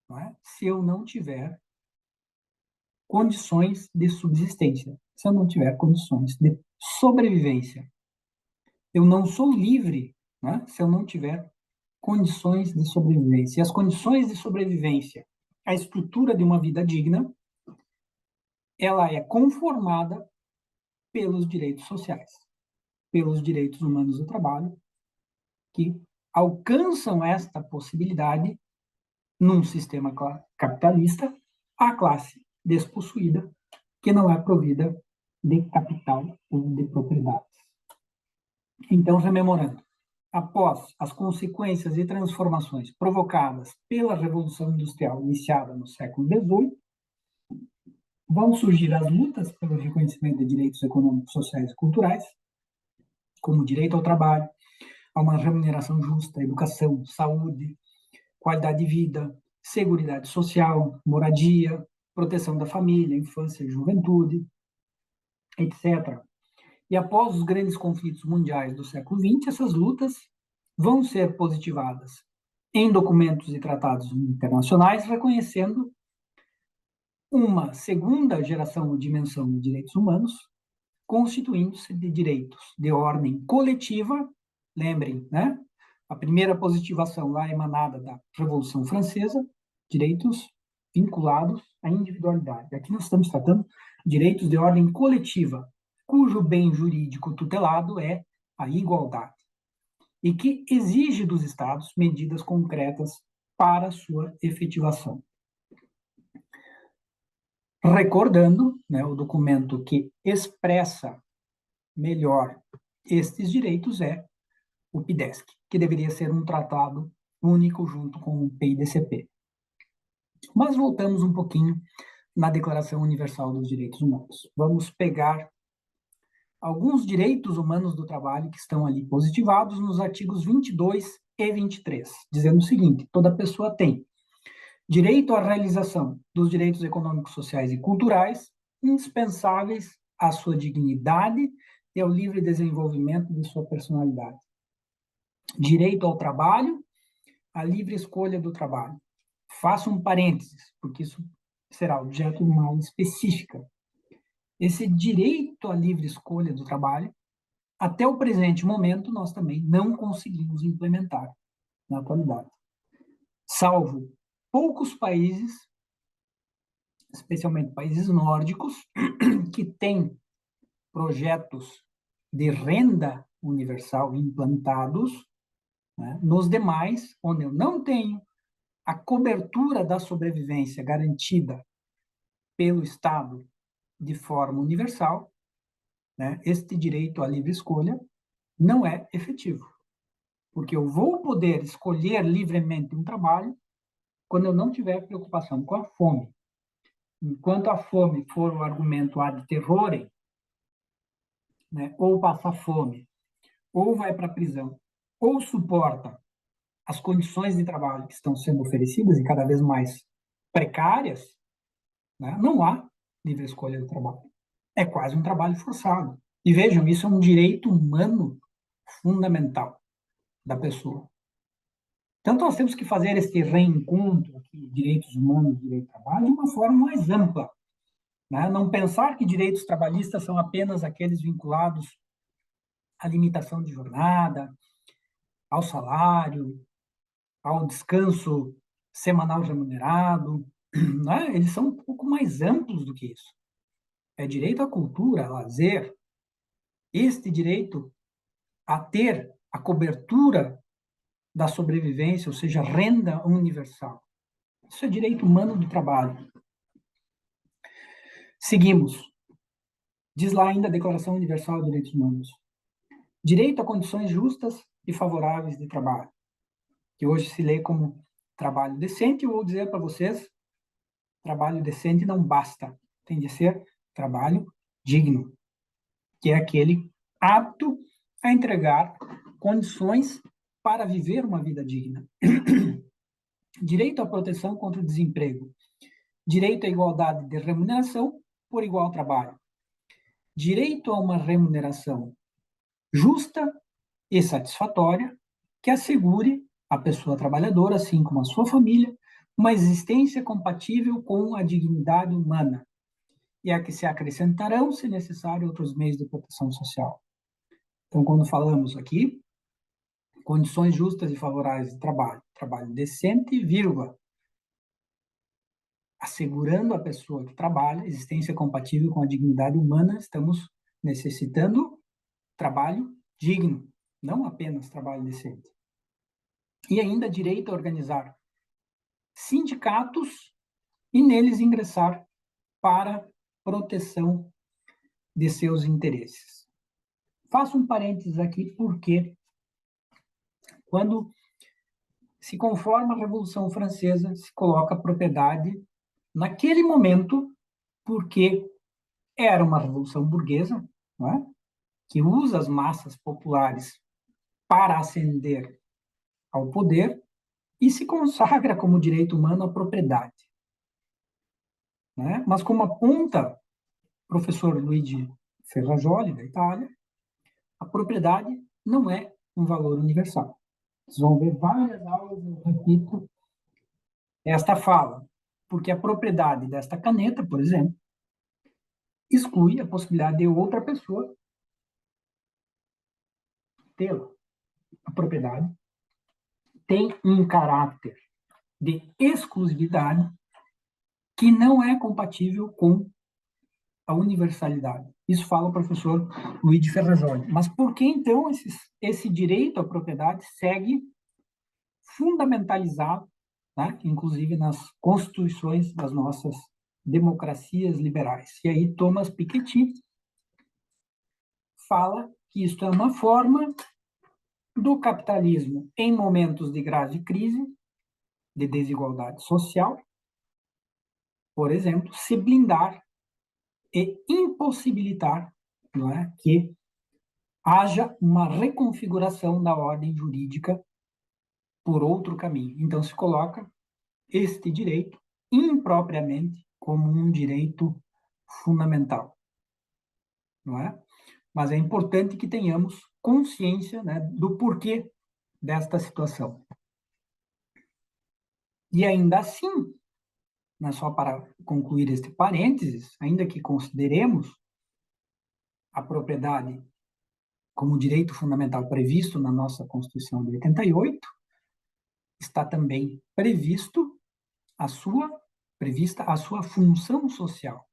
não é, se eu não tiver condições de subsistência, se eu não tiver condições de sobrevivência. Eu não sou livre, né, se eu não tiver condições de sobrevivência. E as condições de sobrevivência, a estrutura de uma vida digna, ela é conformada pelos direitos sociais, pelos direitos humanos do trabalho, que alcançam esta possibilidade num sistema capitalista, a classe despossuída, que não é provida de capital ou de propriedades. Então, rememorando, após as consequências e transformações provocadas pela Revolução Industrial iniciada no século XVIII, vão surgir as lutas pelo reconhecimento de direitos econômicos, sociais e culturais, como direito ao trabalho, a uma remuneração justa, educação, saúde, qualidade de vida, seguridade social, moradia, proteção da família, infância e juventude, etc. E após os grandes conflitos mundiais do século XX, essas lutas vão ser positivadas em documentos e tratados internacionais, reconhecendo uma segunda geração ou dimensão de direitos humanos, constituindo-se de direitos de ordem coletiva, lembrem, né? A primeira positivação lá emanada da Revolução Francesa, direitos vinculados à individualidade. Aqui nós estamos tratando de direitos de ordem coletiva, cujo bem jurídico tutelado é a igualdade, e que exige dos Estados medidas concretas para sua efetivação. Recordando, né, o documento que expressa melhor estes direitos é o PIDESC, que deveria ser um tratado único junto com o PIDCP. Mas voltamos um pouquinho na Declaração Universal dos Direitos Humanos. Vamos pegar alguns direitos humanos do trabalho que estão ali positivados nos artigos 22 e 23, dizendo o seguinte: toda pessoa tem direito à realização dos direitos econômicos, sociais e culturais indispensáveis à sua dignidade e ao livre desenvolvimento de sua personalidade. Direito ao trabalho, à livre escolha do trabalho. Faço um parênteses, porque isso será objeto de uma aula específica. Esse direito à livre escolha do trabalho, até o presente momento, nós também não conseguimos implementar na atualidade. Salvo poucos países, especialmente países nórdicos, que têm projetos de renda universal implantados, né? Nos demais, onde eu não tenho a cobertura da sobrevivência garantida pelo Estado de forma universal, né? Este direito à livre escolha não é efetivo, porque eu vou poder escolher livremente um trabalho quando eu não tiver preocupação com a fome. Enquanto a fome for o argumento ad terrorem, né? Ou passa fome, ou vai para a prisão, ou suporta as condições de trabalho que estão sendo oferecidas e cada vez mais precárias, né? Não há livre escolha do trabalho. É quase um trabalho forçado. E vejam, isso é um direito humano fundamental da pessoa. Então, nós temos que fazer esse reencontro aqui, direitos humanos, direito do trabalho, de uma forma mais ampla. Né? Não pensar que direitos trabalhistas são apenas aqueles vinculados à limitação de jornada, ao salário, ao descanso semanal remunerado. Né? Eles são um pouco mais amplos do que isso. É direito à cultura, a lazer, este direito a ter a cobertura da sobrevivência, ou seja, renda universal. Isso é direito humano do trabalho. Seguimos. Diz lá ainda a Declaração Universal de Direitos Humanos. Direito a condições justas e favoráveis de trabalho, que hoje se lê como trabalho decente. Eu vou dizer para vocês trabalho decente não basta, tem de ser trabalho digno, que é aquele apto a entregar condições para viver uma vida digna. Direito à proteção contra o desemprego, direito à igualdade de remuneração por igual trabalho, direito a uma remuneração justa e satisfatória que assegure à pessoa trabalhadora, assim como à sua família, uma existência compatível com a dignidade humana, e a que se acrescentarão, se necessário, outros meios de proteção social. Então, quando falamos aqui, condições justas e favoráveis de trabalho, trabalho decente, vírgula, assegurando à pessoa que trabalha existência compatível com a dignidade humana, estamos necessitando trabalho digno, não apenas trabalho decente. E ainda direito a organizar sindicatos e neles ingressar para proteção de seus interesses. Faço um parênteses aqui porque quando se conforma a Revolução Francesa, se coloca a propriedade naquele momento, porque era uma revolução burguesa, não é? Que usa as massas populares para ascender ao poder e se consagra como direito humano a propriedade. Né? Mas como aponta o professor Luigi Ferrajoli, da Itália, a propriedade não é um valor universal. Vocês vão ver várias aulas, eu repito, esta fala, porque a propriedade desta caneta, por exemplo, exclui a possibilidade de outra pessoa tê-la. A propriedade tem um caráter de exclusividade que não é compatível com a universalidade. Isso fala o professor Luigi Ferrajoli. Mas por que, então, esse direito à propriedade segue fundamentalizado, né, inclusive nas constituições das nossas democracias liberais? E aí Thomas Piketty fala que isto é uma forma do capitalismo em momentos de grave crise, de desigualdade social, por exemplo, se blindar e impossibilitar, não é, que haja uma reconfiguração da ordem jurídica por outro caminho. Então, se coloca este direito impropriamente como um direito fundamental, não é? Mas é importante que tenhamos consciência, né, do porquê desta situação. E ainda assim, né, só para concluir este parênteses, ainda que consideremos a propriedade como direito fundamental previsto na nossa Constituição de 88, está também prevista a sua função social.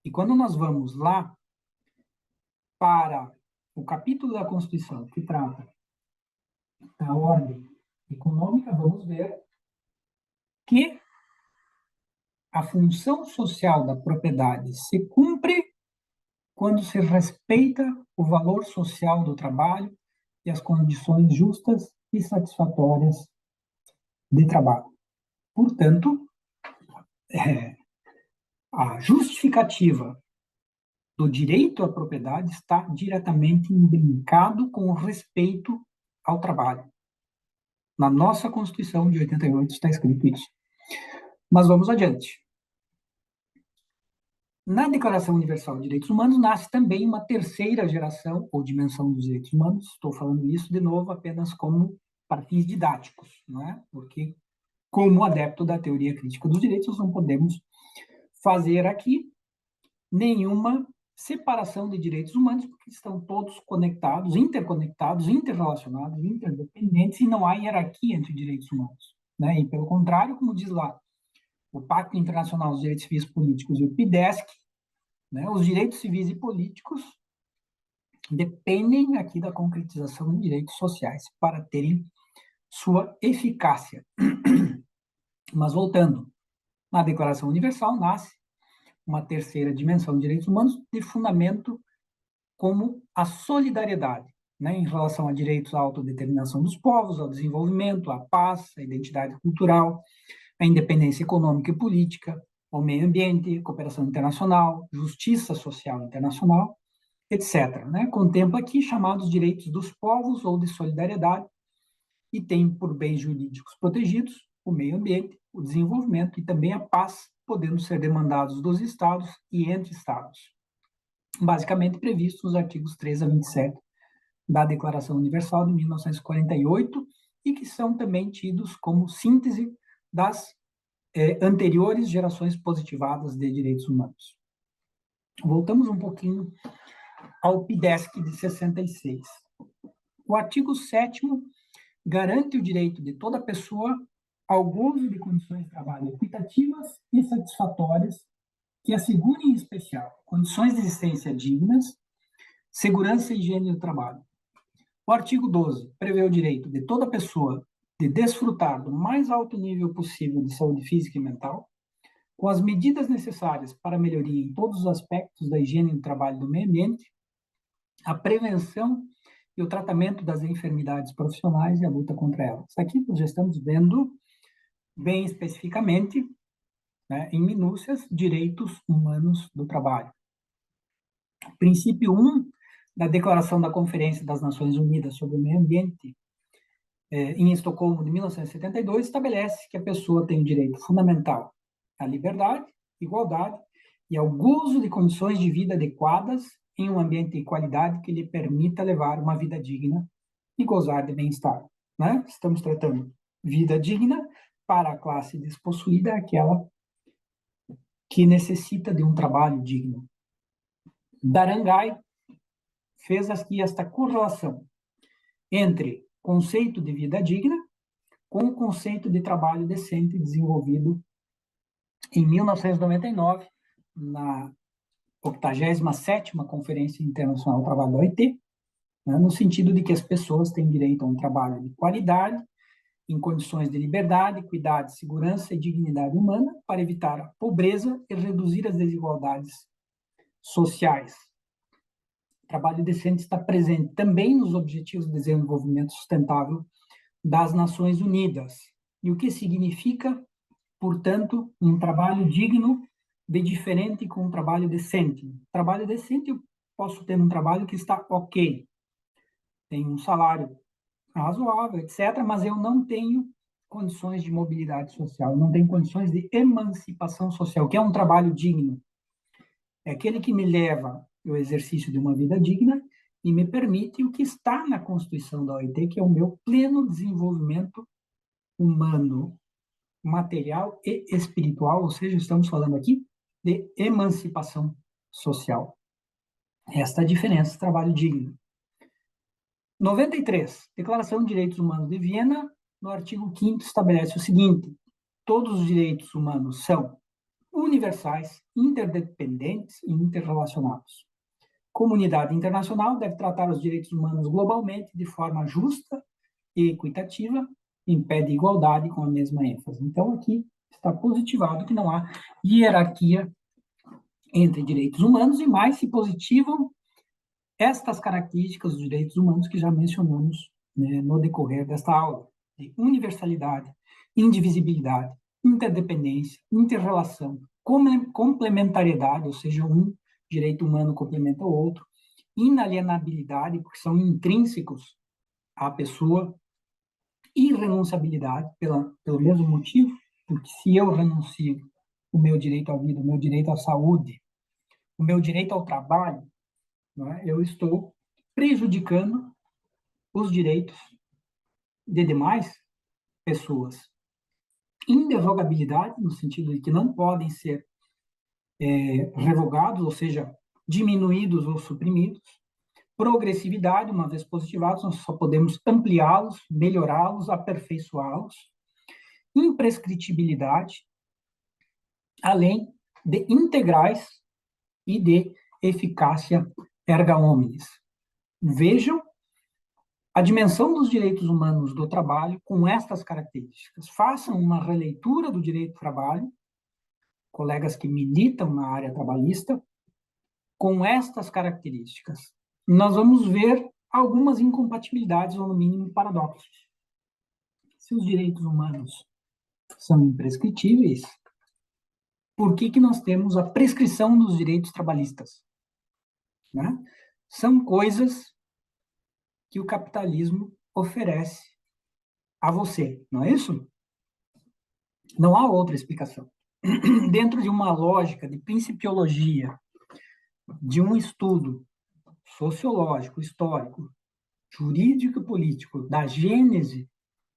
E quando nós vamos lá para o capítulo da Constituição que trata da ordem econômica, vamos ver que a função social da propriedade se cumpre quando se respeita o valor social do trabalho e as condições justas e satisfatórias de trabalho. Portanto, a justificativa do direito à propriedade está diretamente imbrincado com o respeito ao trabalho. Na nossa Constituição de 88 está escrito isso. Mas vamos adiante. Na Declaração Universal de Direitos Humanos nasce também uma terceira geração ou dimensão dos direitos humanos. Estou falando isso de novo apenas como para fins didáticos, não é? Porque, como adepto da teoria crítica dos direitos, nós não podemos fazer aqui nenhuma separação de direitos humanos, porque estão todos conectados, interconectados, interrelacionados, interdependentes, e não há hierarquia entre direitos humanos, né? E, pelo contrário, como diz lá o Pacto Internacional dos Direitos Civis e Políticos e o PIDESC, né, os direitos civis e políticos dependem aqui da concretização de direitos sociais para terem sua eficácia. Mas, voltando, na Declaração Universal nasce uma terceira dimensão de direitos humanos de fundamento como a solidariedade, né, em relação a direitos à autodeterminação dos povos, ao desenvolvimento, à paz, à identidade cultural, a independência econômica e política, o meio ambiente, cooperação internacional, justiça social internacional, etc. Né? Contempla aqui chamados direitos dos povos ou de solidariedade e tem por bens jurídicos protegidos o meio ambiente, o desenvolvimento e também a paz, podendo ser demandados dos Estados e entre Estados, basicamente previstos nos artigos 3 a 27 da Declaração Universal de 1948 e que são também tidos como síntese das anteriores gerações positivadas de direitos humanos. Voltamos um pouquinho ao PIDESC de 66. O artigo 7º garante o direito de toda pessoa ao gozo de condições de trabalho equitativas e satisfatórias que assegurem, em especial, condições de existência dignas, segurança e higiene do trabalho. O artigo 12 prevê o direito de toda pessoa de desfrutar do mais alto nível possível de saúde física e mental, com as medidas necessárias para a melhoria em todos os aspectos da higiene do trabalho e do meio ambiente, a prevenção e o tratamento das enfermidades profissionais e a luta contra elas. Aqui nós já estamos vendo, bem especificamente, né, em minúcias, direitos humanos do trabalho. O princípio 1 da Declaração da Conferência das Nações Unidas sobre o Meio Ambiente, em Estocolmo, de 1972, estabelece que a pessoa tem o direito fundamental à liberdade, igualdade e ao gozo de condições de vida adequadas em um ambiente de qualidade que lhe permita levar uma vida digna e gozar de bem-estar. Né? Estamos tratando vida digna para a classe despossuída, aquela que necessita de um trabalho digno. Barangay fez aqui esta correlação entre conceito de vida digna com o conceito de trabalho decente desenvolvido em 1999, na 87ª Conferência Internacional do Trabalho da OIT, né, no sentido de que as pessoas têm direito a um trabalho de qualidade, em condições de liberdade, equidade, segurança e dignidade humana, para evitar a pobreza e reduzir as desigualdades sociais. O trabalho decente está presente também nos Objetivos de Desenvolvimento Sustentável das Nações Unidas. E o que significa, portanto, um trabalho digno de diferente com um trabalho decente? Trabalho decente, eu posso ter um trabalho que está ok, tem um salário razoável, etc., mas eu não tenho condições de mobilidade social, não tenho condições de emancipação social, que é um trabalho digno. É aquele que me leva ao exercício de uma vida digna e me permite o que está na Constituição da OIT, que é o meu pleno desenvolvimento humano, material e espiritual, ou seja, estamos falando aqui de emancipação social. Esta é a diferença, trabalho digno. 93, Declaração de Direitos Humanos de Viena, no artigo 5º, estabelece o seguinte: todos os direitos humanos são universais, interdependentes e interrelacionados. Comunidade internacional deve tratar os direitos humanos globalmente de forma justa e equitativa, em pé de igualdade com a mesma ênfase. Então, aqui está positivado que não há hierarquia entre direitos humanos e mais se positivam estas características dos direitos humanos que já mencionamos, né, no decorrer desta aula, de universalidade, indivisibilidade, interdependência, interrelação, complementariedade, ou seja, um direito humano complementa o outro, inalienabilidade, porque são intrínsecos à pessoa, irrenunciabilidade, pelo mesmo motivo, porque se eu renuncio o meu direito à vida, o meu direito à saúde, o meu direito ao trabalho, né, eu estou prejudicando os direitos de demais pessoas. Inderrogabilidade, no sentido de que não podem ser revogados, ou seja, diminuídos ou suprimidos. Progressividade, uma vez positivados, nós só podemos ampliá-los, melhorá-los, aperfeiçoá-los. Imprescritibilidade, além de integrais e de eficácia erga omnes. Vejam a dimensão dos direitos humanos do trabalho com estas características. Façam uma releitura do direito do trabalho, colegas que militam na área trabalhista, com estas características. Nós vamos ver algumas incompatibilidades, ou no mínimo paradoxos. Se os direitos humanos são imprescritíveis, por que nós temos a prescrição dos direitos trabalhistas? Né? São coisas que o capitalismo oferece a você, não é isso? Não há outra explicação. Dentro de uma lógica de principiologia, de um estudo sociológico, histórico, jurídico e político da gênese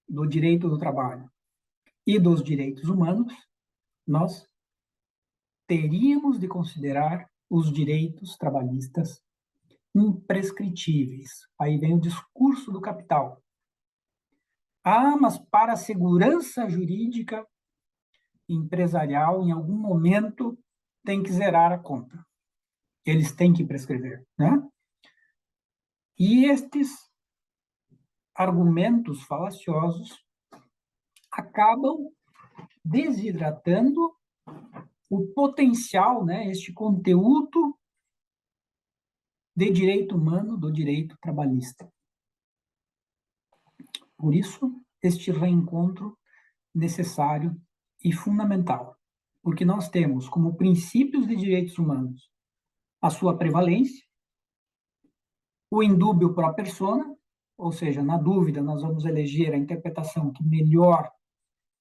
do direito do trabalho e dos direitos humanos, nós teríamos de considerar os direitos trabalhistas imprescritíveis. Aí vem o discurso do capital. Ah, mas para a segurança jurídica empresarial, em algum momento, tem que zerar a conta. Eles têm que prescrever, né? E estes argumentos falaciosos acabam desidratando o potencial, né, este conteúdo de direito humano do direito trabalhista. Por isso, este reencontro necessário e fundamental, porque nós temos como princípios de direitos humanos a sua prevalência, o indúbio pro persona, ou seja, na dúvida, nós vamos eleger a interpretação que melhor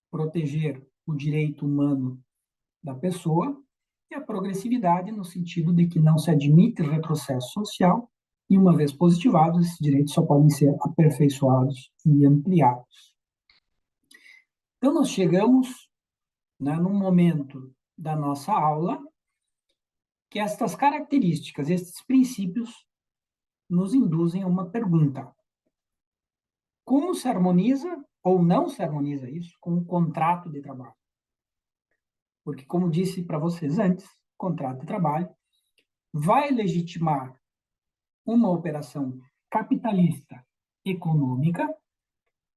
proteger o direito humano da pessoa, e a progressividade, no sentido de que não se admite retrocesso social, e uma vez positivados, esses direitos só podem ser aperfeiçoados e ampliados. Então, nós chegamos, né, num momento da nossa aula que estas características, estes princípios, nos induzem a uma pergunta. Como se harmoniza ou não se harmoniza isso com o contrato de trabalho? Porque, como disse para vocês antes, o contrato de trabalho vai legitimar uma operação capitalista econômica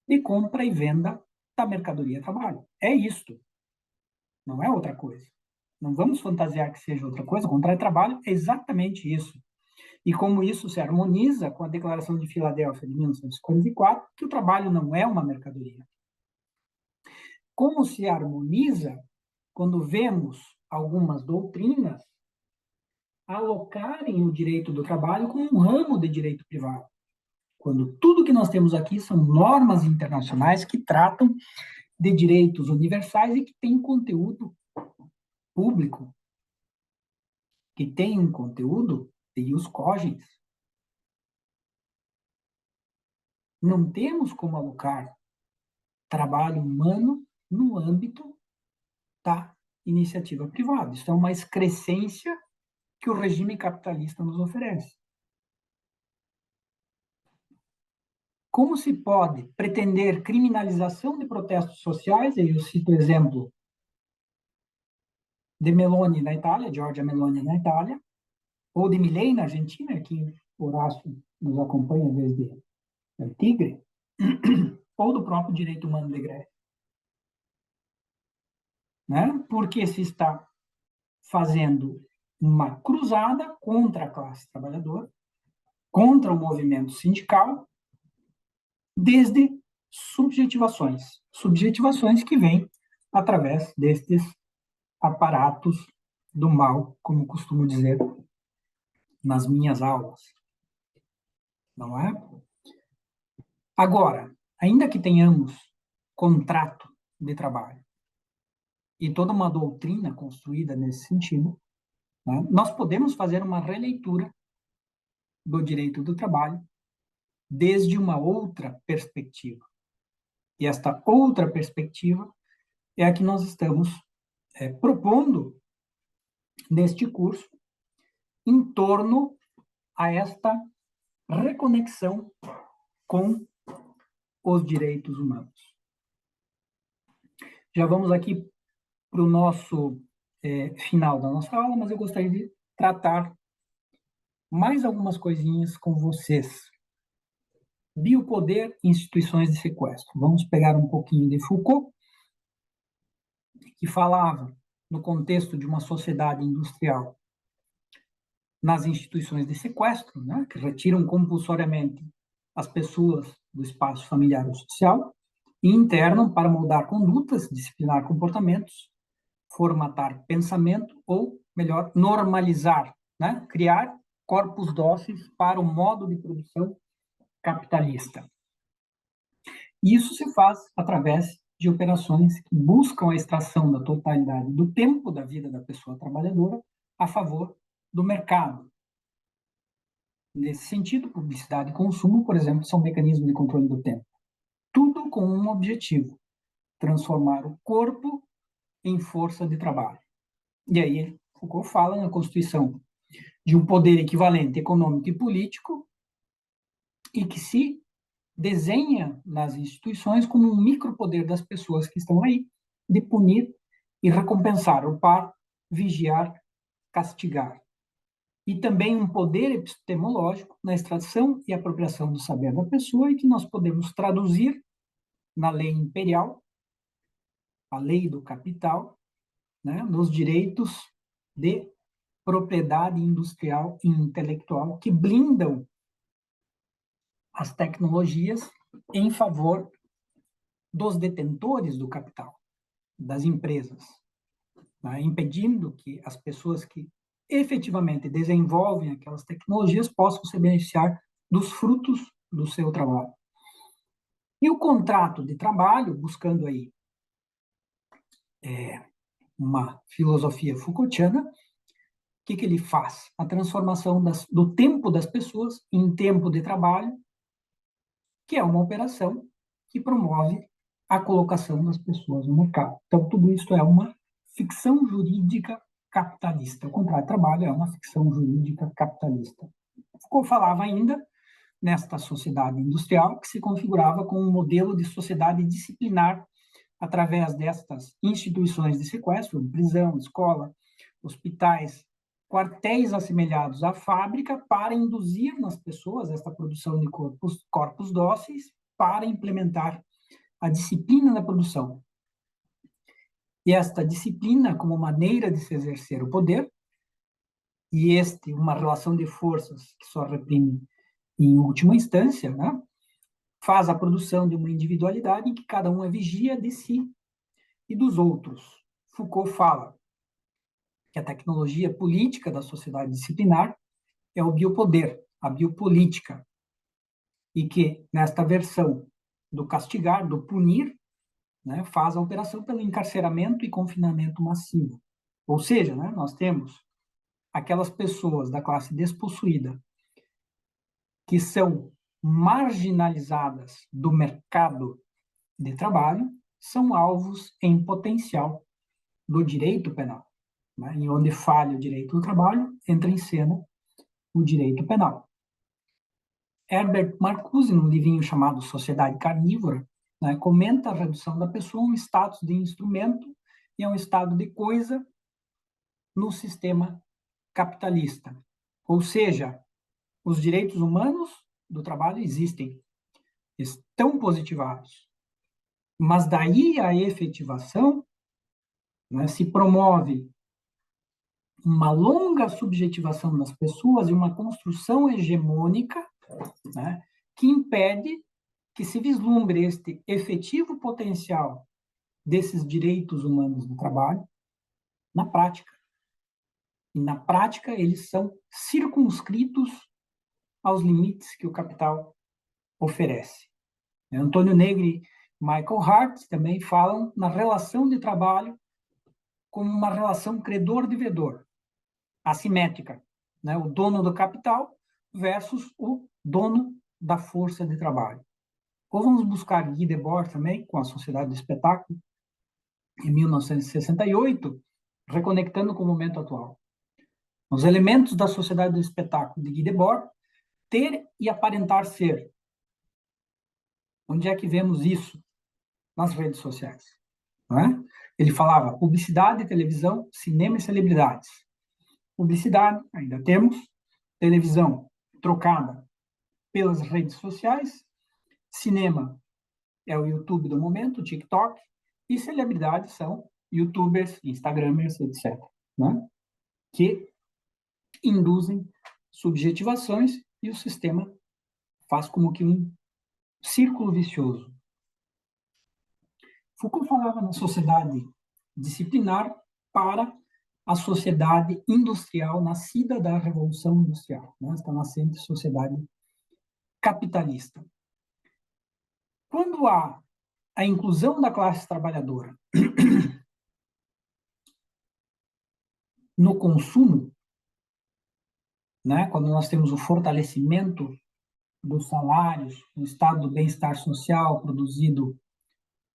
de compra e venda da mercadoria trabalho. É isto, não é outra coisa. Não vamos fantasiar que seja outra coisa, o contrato de trabalho é exatamente isso. E como isso se harmoniza com a Declaração de Filadélfia de 1944, que o trabalho não é uma mercadoria. Como se harmoniza quando vemos algumas doutrinas alocarem o direito do trabalho como um ramo de direito privado, quando tudo que nós temos aqui são normas internacionais que tratam de direitos universais e que têm conteúdo público, que têm um conteúdo de ius cogens. Não temos como alocar trabalho humano no âmbito da iniciativa privada. Isso é uma excrescência que o regime capitalista nos oferece. Como se pode pretender criminalização de protestos sociais? E eu cito o exemplo de Meloni na Itália, Giorgia Meloni na Itália, ou de Milei na Argentina, que Horácio nos acompanha desde o Tigre, ou do próprio direito humano de greve. Né? Porque se está fazendo uma cruzada contra a classe trabalhadora, contra o movimento sindical, desde subjetivações que vêm através destes aparatos do mal, como costumo dizer nas minhas aulas. Não é? Agora, ainda que tenhamos contrato de trabalho e toda uma doutrina construída nesse sentido, né, nós podemos fazer uma releitura do direito do trabalho desde uma outra perspectiva. E esta outra perspectiva é a que nós estamos propondo neste curso em torno a esta reconexão com os direitos humanos. Já vamos aqui para o nosso final da nossa aula, mas eu gostaria de tratar mais algumas coisinhas com vocês. Biopoder e instituições de sequestro. Vamos pegar um pouquinho de Foucault, que falava, no contexto de uma sociedade industrial, nas instituições de sequestro, né, que retiram compulsoriamente as pessoas do espaço familiar ou social, e interno para moldar condutas, disciplinar comportamentos, formatar pensamento ou, melhor, normalizar, né? Criar corpos dóceis para o modo de produção capitalista. Isso se faz através de operações que buscam a extração da totalidade do tempo da vida da pessoa trabalhadora a favor do mercado. Nesse sentido, publicidade e consumo, por exemplo, são mecanismos de controle do tempo. Tudo com um objetivo: transformar o corpo em força de trabalho. E aí, Foucault fala na constituição de um poder equivalente econômico e político e que se desenha nas instituições como um micropoder das pessoas que estão aí, de punir e recompensar, upar, vigiar, castigar. E também um poder epistemológico na extração e apropriação do saber da pessoa e que nós podemos traduzir na lei imperial, a lei do capital, né, nos direitos de propriedade industrial e intelectual que blindam as tecnologias em favor dos detentores do capital, das empresas, né, impedindo que as pessoas que efetivamente desenvolvem aquelas tecnologias possam se beneficiar dos frutos do seu trabalho. E o contrato de trabalho, buscando aí uma filosofia Foucaultiana, o que ele faz? A transformação do tempo das pessoas em tempo de trabalho, que é uma operação que promove a colocação das pessoas no mercado. Então, tudo isso é uma ficção jurídica capitalista. O contrato de trabalho é uma ficção jurídica capitalista. Foucault falava ainda nesta sociedade industrial que se configurava como um modelo de sociedade disciplinar através destas instituições de sequestro, prisão, escola, hospitais, quartéis assemelhados à fábrica, para induzir nas pessoas esta produção de corpos dóceis para implementar a disciplina da produção. E esta disciplina, como maneira de se exercer o poder, e uma relação de forças que só reprime em última instância, né, faz a produção de uma individualidade em que cada um é vigia de si e dos outros. Foucault fala que a tecnologia política da sociedade disciplinar é o biopoder, a biopolítica, e que, nesta versão do castigar, do punir, né, faz a operação pelo encarceramento e confinamento massivo. Ou seja, né, nós temos aquelas pessoas da classe despossuída que são marginalizadas do mercado de trabalho, são alvos em potencial do direito penal. Né? E onde falha o direito do trabalho, entra em cena o direito penal. Herbert Marcuse, num livrinho chamado Sociedade Carnívora, né, comenta a redução da pessoa a um status de instrumento e a um estado de coisa no sistema capitalista. Ou seja, os direitos humanos do trabalho existem, estão positivados, mas daí a efetivação, né, se promove uma longa subjetivação das pessoas e uma construção hegemônica, né, que impede que se vislumbre este efetivo potencial desses direitos humanos do trabalho na prática. E na prática eles são circunscritos aos limites que o capital oferece. Antônio Negri e Michael Hart também falam na relação de trabalho como uma relação credor-devedor, assimétrica, né? O dono do capital versus o dono da força de trabalho. Ou vamos buscar Guy Debord também, com a Sociedade do Espetáculo, em 1968, reconectando com o momento atual. Os elementos da Sociedade do Espetáculo de Guy Debord, ter e aparentar ser. Onde é que vemos isso? Nas redes sociais. Não é? Ele falava publicidade, televisão, cinema e celebridades. Publicidade, ainda temos. Televisão, trocada pelas redes sociais. Cinema é o YouTube do momento, o TikTok. E celebridades são youtubers, instagramers, etc. Né? Que induzem subjetivações e o sistema faz como que um círculo vicioso. Foucault falava na sociedade disciplinar para a sociedade industrial nascida da Revolução Industrial, né? Esta nascente sociedade capitalista. Quando há a inclusão da classe trabalhadora no consumo, né? Quando nós temos o fortalecimento dos salários, o estado do bem-estar social produzido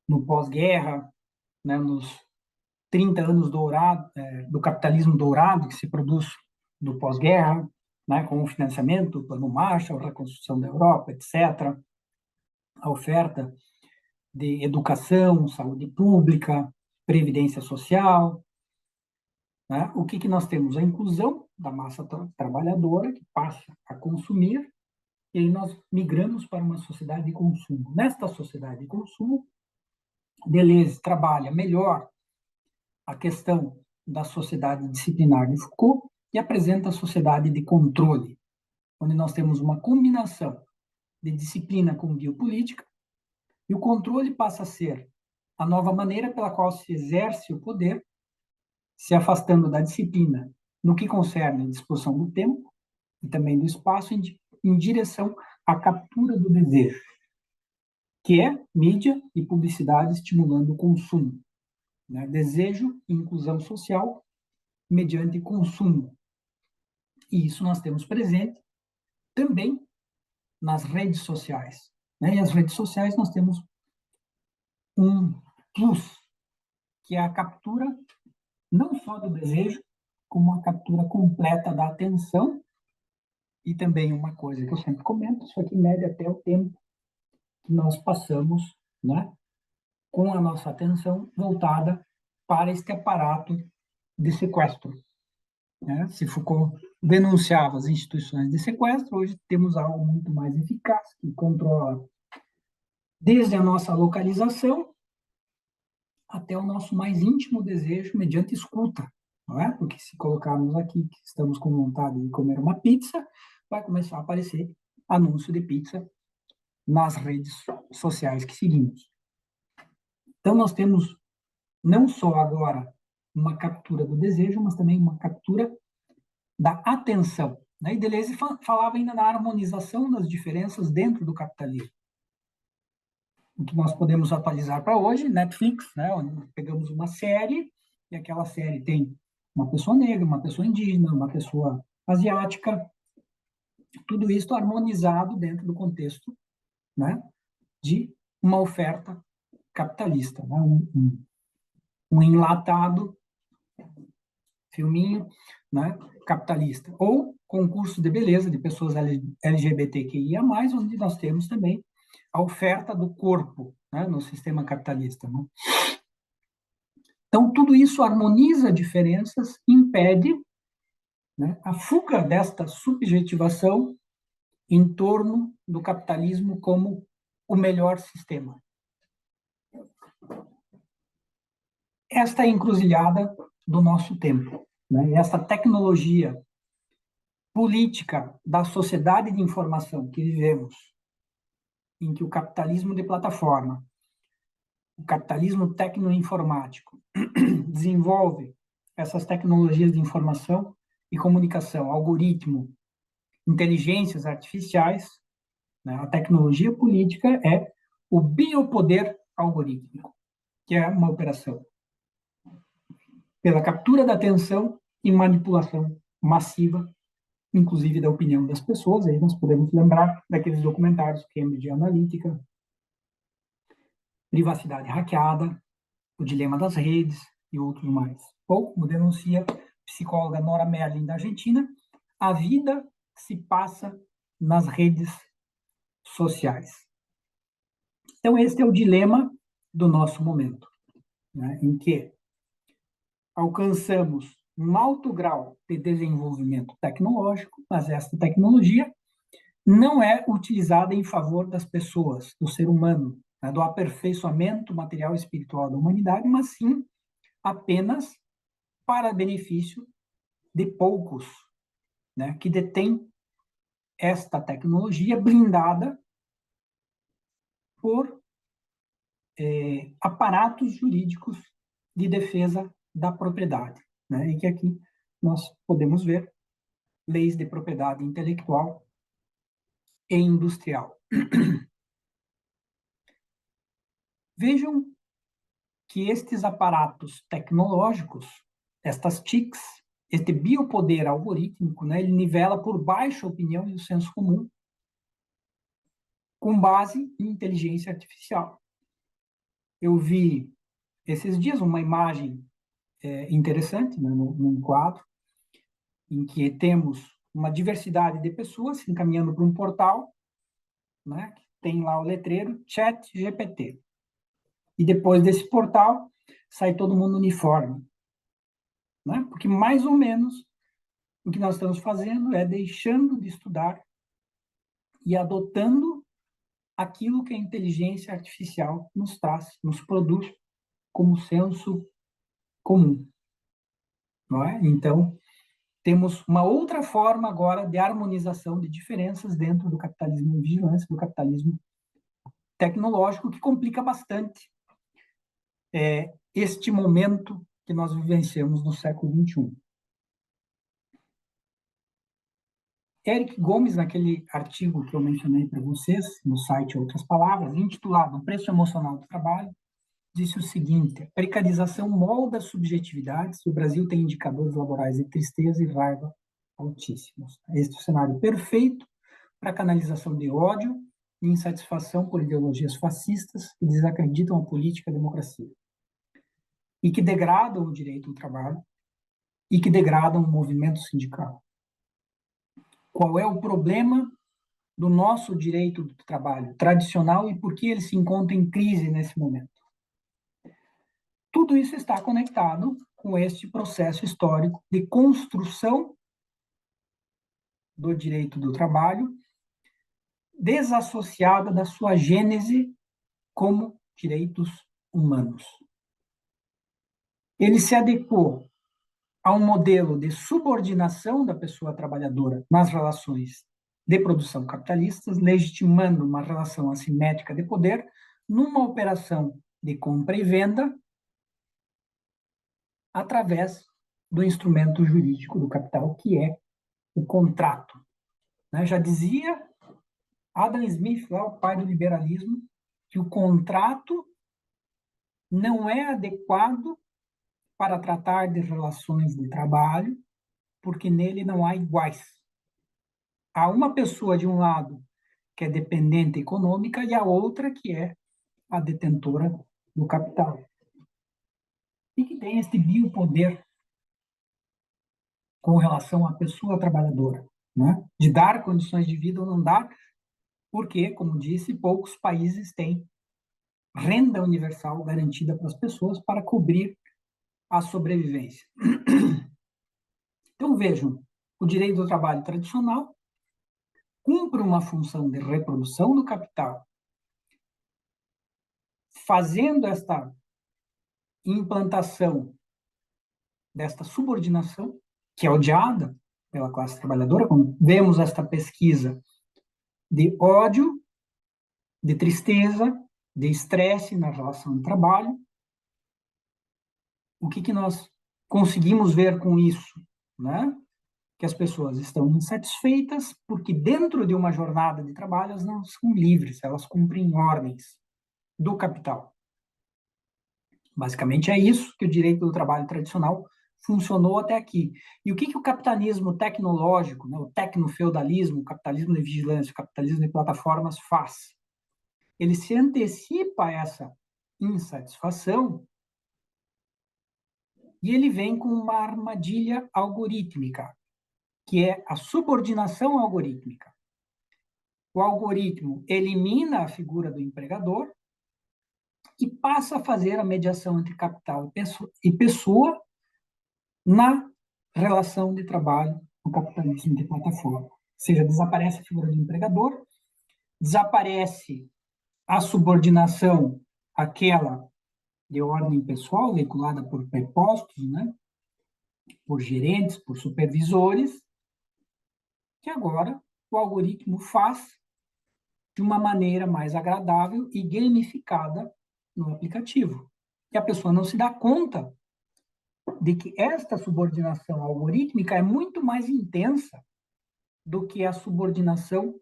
no pós-guerra, né? Nos 30 anos dourado, do capitalismo dourado que se produz no pós-guerra, né? Com o financiamento, o Plano Marshall, a reconstrução da Europa, etc., a oferta de educação, saúde pública, previdência social, né? O que nós temos? A inclusão da massa trabalhadora que passa a consumir, e aí nós migramos para uma sociedade de consumo. Nesta sociedade de consumo, Deleuze trabalha melhor a questão da sociedade disciplinar de Foucault e apresenta a sociedade de controle, onde nós temos uma combinação de disciplina com biopolítica, e o controle passa a ser a nova maneira pela qual se exerce o poder, se afastando da disciplina no que concerne a disposição do tempo e também do espaço em direção à captura do desejo, que é mídia e publicidade estimulando o consumo, né? Desejo e inclusão social mediante consumo. E isso nós temos presente também nas redes sociais, né? E as redes sociais nós temos um plus, que é a captura não só do desejo, como a captura completa da atenção, e também uma coisa que eu sempre comento, isso aqui mede até o tempo que nós passamos, né, com a nossa atenção voltada para este aparato de sequestro, né? Se Foucault denunciava as instituições de sequestro, hoje temos algo muito mais eficaz, que controla desde a nossa localização até o nosso mais íntimo desejo mediante escuta, não é? Porque se colocarmos aqui que estamos com vontade de comer uma pizza, vai começar a aparecer anúncio de pizza nas redes sociais que seguimos. Então, nós temos não só agora uma captura do desejo, mas também uma captura da atenção, né? E Deleuze falava ainda na harmonização das diferenças dentro do capitalismo. O que nós podemos atualizar para hoje, Netflix, né? Onde pegamos uma série, e aquela série tem uma pessoa negra, uma pessoa indígena, uma pessoa asiática, tudo isso harmonizado dentro do contexto, né, de uma oferta capitalista, né? Um enlatado filminho, né, capitalista. Ou concurso de beleza de pessoas LGBTQIA+, onde nós temos também a oferta do corpo, né, no sistema capitalista, né? Então, tudo isso harmoniza diferenças, impede, né, a fuga desta subjetivação em torno do capitalismo como o melhor sistema. Esta é a encruzilhada do nosso tempo, né? Essa tecnologia política da sociedade de informação que vivemos, em que o capitalismo de plataforma, o capitalismo tecnoinformático, desenvolve essas tecnologias de informação e comunicação, algoritmo, inteligências artificiais, né? A tecnologia política é o biopoder algorítmico, que é uma operação pela captura da atenção e manipulação massiva, inclusive da opinião das pessoas. Aí nós podemos lembrar daqueles documentários Cambridge Analytica, Privacidade Hackeada, O Dilema das Redes e outros mais. Ou, como denuncia a psicóloga Nora Merlin, da Argentina, a vida se passa nas redes sociais. Então, este é o dilema do nosso momento, né, em que alcançamos um alto grau de desenvolvimento tecnológico, mas esta tecnologia não é utilizada em favor das pessoas, do ser humano, né, do aperfeiçoamento material e espiritual da humanidade, mas sim apenas para benefício de poucos, né, que detêm esta tecnologia blindada por aparatos jurídicos de defesa da propriedade, né? E que aqui nós podemos ver leis de propriedade intelectual e industrial. Vejam que estes aparatos tecnológicos, estas TICs, este biopoder algorítmico, né, ele nivela por baixo a opinião e o senso comum, com base em inteligência artificial. Eu vi esses dias uma imagem interessante, né, num quadro, em que temos uma diversidade de pessoas se encaminhando para um portal, né, que tem lá o letreiro ChatGPT. E depois desse portal, sai todo mundo uniforme, né? Porque mais ou menos o que nós estamos fazendo é deixando de estudar e adotando aquilo que a inteligência artificial nos traz, nos produz como senso comum, não é? Então, temos uma outra forma agora de harmonização de diferenças dentro do capitalismo de vigilância, do capitalismo tecnológico, que complica bastante este momento que nós vivenciamos no século XXI. Eric Gomes, naquele artigo que eu mencionei para vocês, no site Outras Palavras, intitulado O Preço Emocional do Trabalho, disse o seguinte: a precarização molda subjetividades e o Brasil tem indicadores laborais de tristeza e raiva altíssimos. Este é o cenário perfeito para a canalização de ódio e insatisfação por ideologias fascistas que desacreditam a política e a democracia e que degradam o direito do trabalho e que degradam o movimento sindical. Qual é o problema do nosso direito do trabalho tradicional e por que ele se encontra em crise nesse momento? Tudo isso está conectado com este processo histórico de construção do direito do trabalho, desassociada da sua gênese como direitos humanos. Ele se adequou a um modelo de subordinação da pessoa trabalhadora nas relações de produção capitalistas, legitimando uma relação assimétrica de poder numa operação de compra e venda através do instrumento jurídico do capital, que é o contrato. Já dizia Adam Smith, lá, o pai do liberalismo, que o contrato não é adequado para tratar de relações de trabalho, porque nele não há iguais. Há uma pessoa de um lado que é dependente econômica e a outra que é a detentora do capital. E que tem este biopoder com relação à pessoa trabalhadora, né? De dar condições de vida ou não dar, porque, como disse, poucos países têm renda universal garantida para as pessoas para cobrir a sobrevivência. Então, vejam, o direito do trabalho tradicional cumpre uma função de reprodução do capital, fazendo esta implantação desta subordinação, que é odiada pela classe trabalhadora, quando vemos esta pesquisa de ódio, de tristeza, de estresse na relação de trabalho. O que nós conseguimos ver com isso, né? Que as pessoas estão insatisfeitas porque dentro de uma jornada de trabalho elas não são livres, elas cumprem ordens do capital. Basicamente é isso que o direito do trabalho tradicional funcionou até aqui. E o que o capitalismo tecnológico, né, o tecnofeudalismo, o capitalismo de vigilância, o capitalismo de plataformas faz? Ele se antecipa a essa insatisfação e ele vem com uma armadilha algorítmica, que é a subordinação algorítmica. O algoritmo elimina a figura do empregador e passa a fazer a mediação entre capital e pessoa na relação de trabalho no capitalismo de plataforma. Ou seja, desaparece a figura do empregador, desaparece a subordinação àquela de ordem pessoal, vinculada por prepostos, né? Por gerentes, por supervisores, que agora o algoritmo faz de uma maneira mais agradável e gamificada no aplicativo. E a pessoa não se dá conta de que esta subordinação algorítmica é muito mais intensa do que a subordinação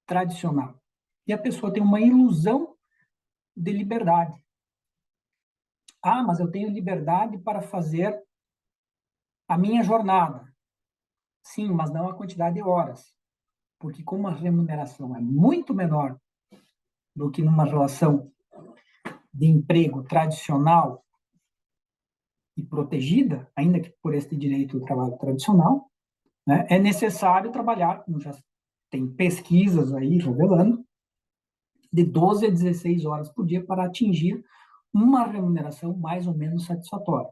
tradicional. E a pessoa tem uma ilusão de liberdade. Ah, mas eu tenho liberdade para fazer a minha jornada. Sim, mas não a quantidade de horas. Porque como a remuneração é muito menor do que numa relação de emprego tradicional e protegida, ainda que por este direito do trabalho tradicional, né, é necessário trabalhar, como já tem pesquisas aí revelando, de 12 a 16 horas por dia para atingir uma remuneração mais ou menos satisfatória.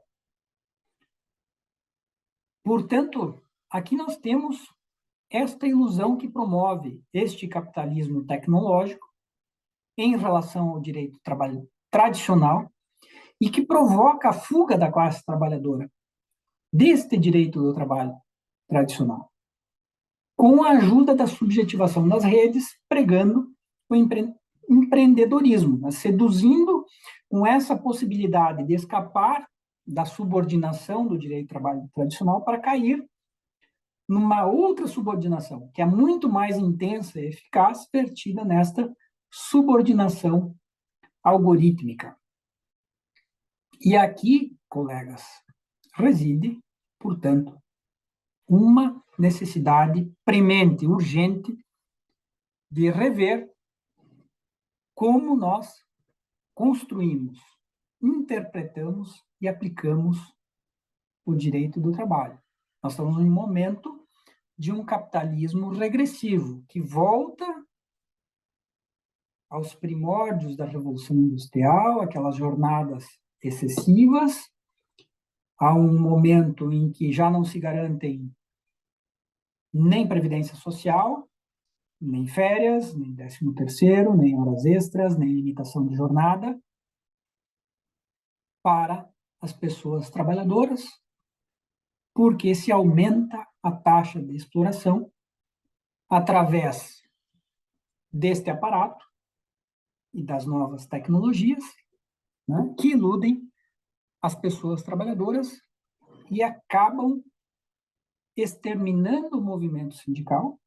Portanto, aqui nós temos esta ilusão que promove este capitalismo tecnológico em relação ao direito do trabalho tradicional e que provoca a fuga da classe trabalhadora deste direito do trabalho tradicional, com a ajuda da subjetivação das redes, pregando o empreendedorismo, né? Seduzindo com essa possibilidade de escapar da subordinação do direito do trabalho tradicional para cair numa outra subordinação, que é muito mais intensa e eficaz, vertida nesta subordinação algorítmica. E aqui, colegas, reside, portanto, uma necessidade premente, urgente, de rever como nós construímos, interpretamos e aplicamos o direito do trabalho. Nós estamos em um momento de um capitalismo regressivo, que volta aos primórdios da Revolução Industrial, aquelas jornadas excessivas, a um momento em que já não se garantem nem previdência social, nem férias, nem 13º, nem horas extras, nem limitação de jornada para as pessoas trabalhadoras, porque se aumenta a taxa de exploração através deste aparato e das novas tecnologias, né, que iludem as pessoas trabalhadoras e acabam exterminando o movimento sindical,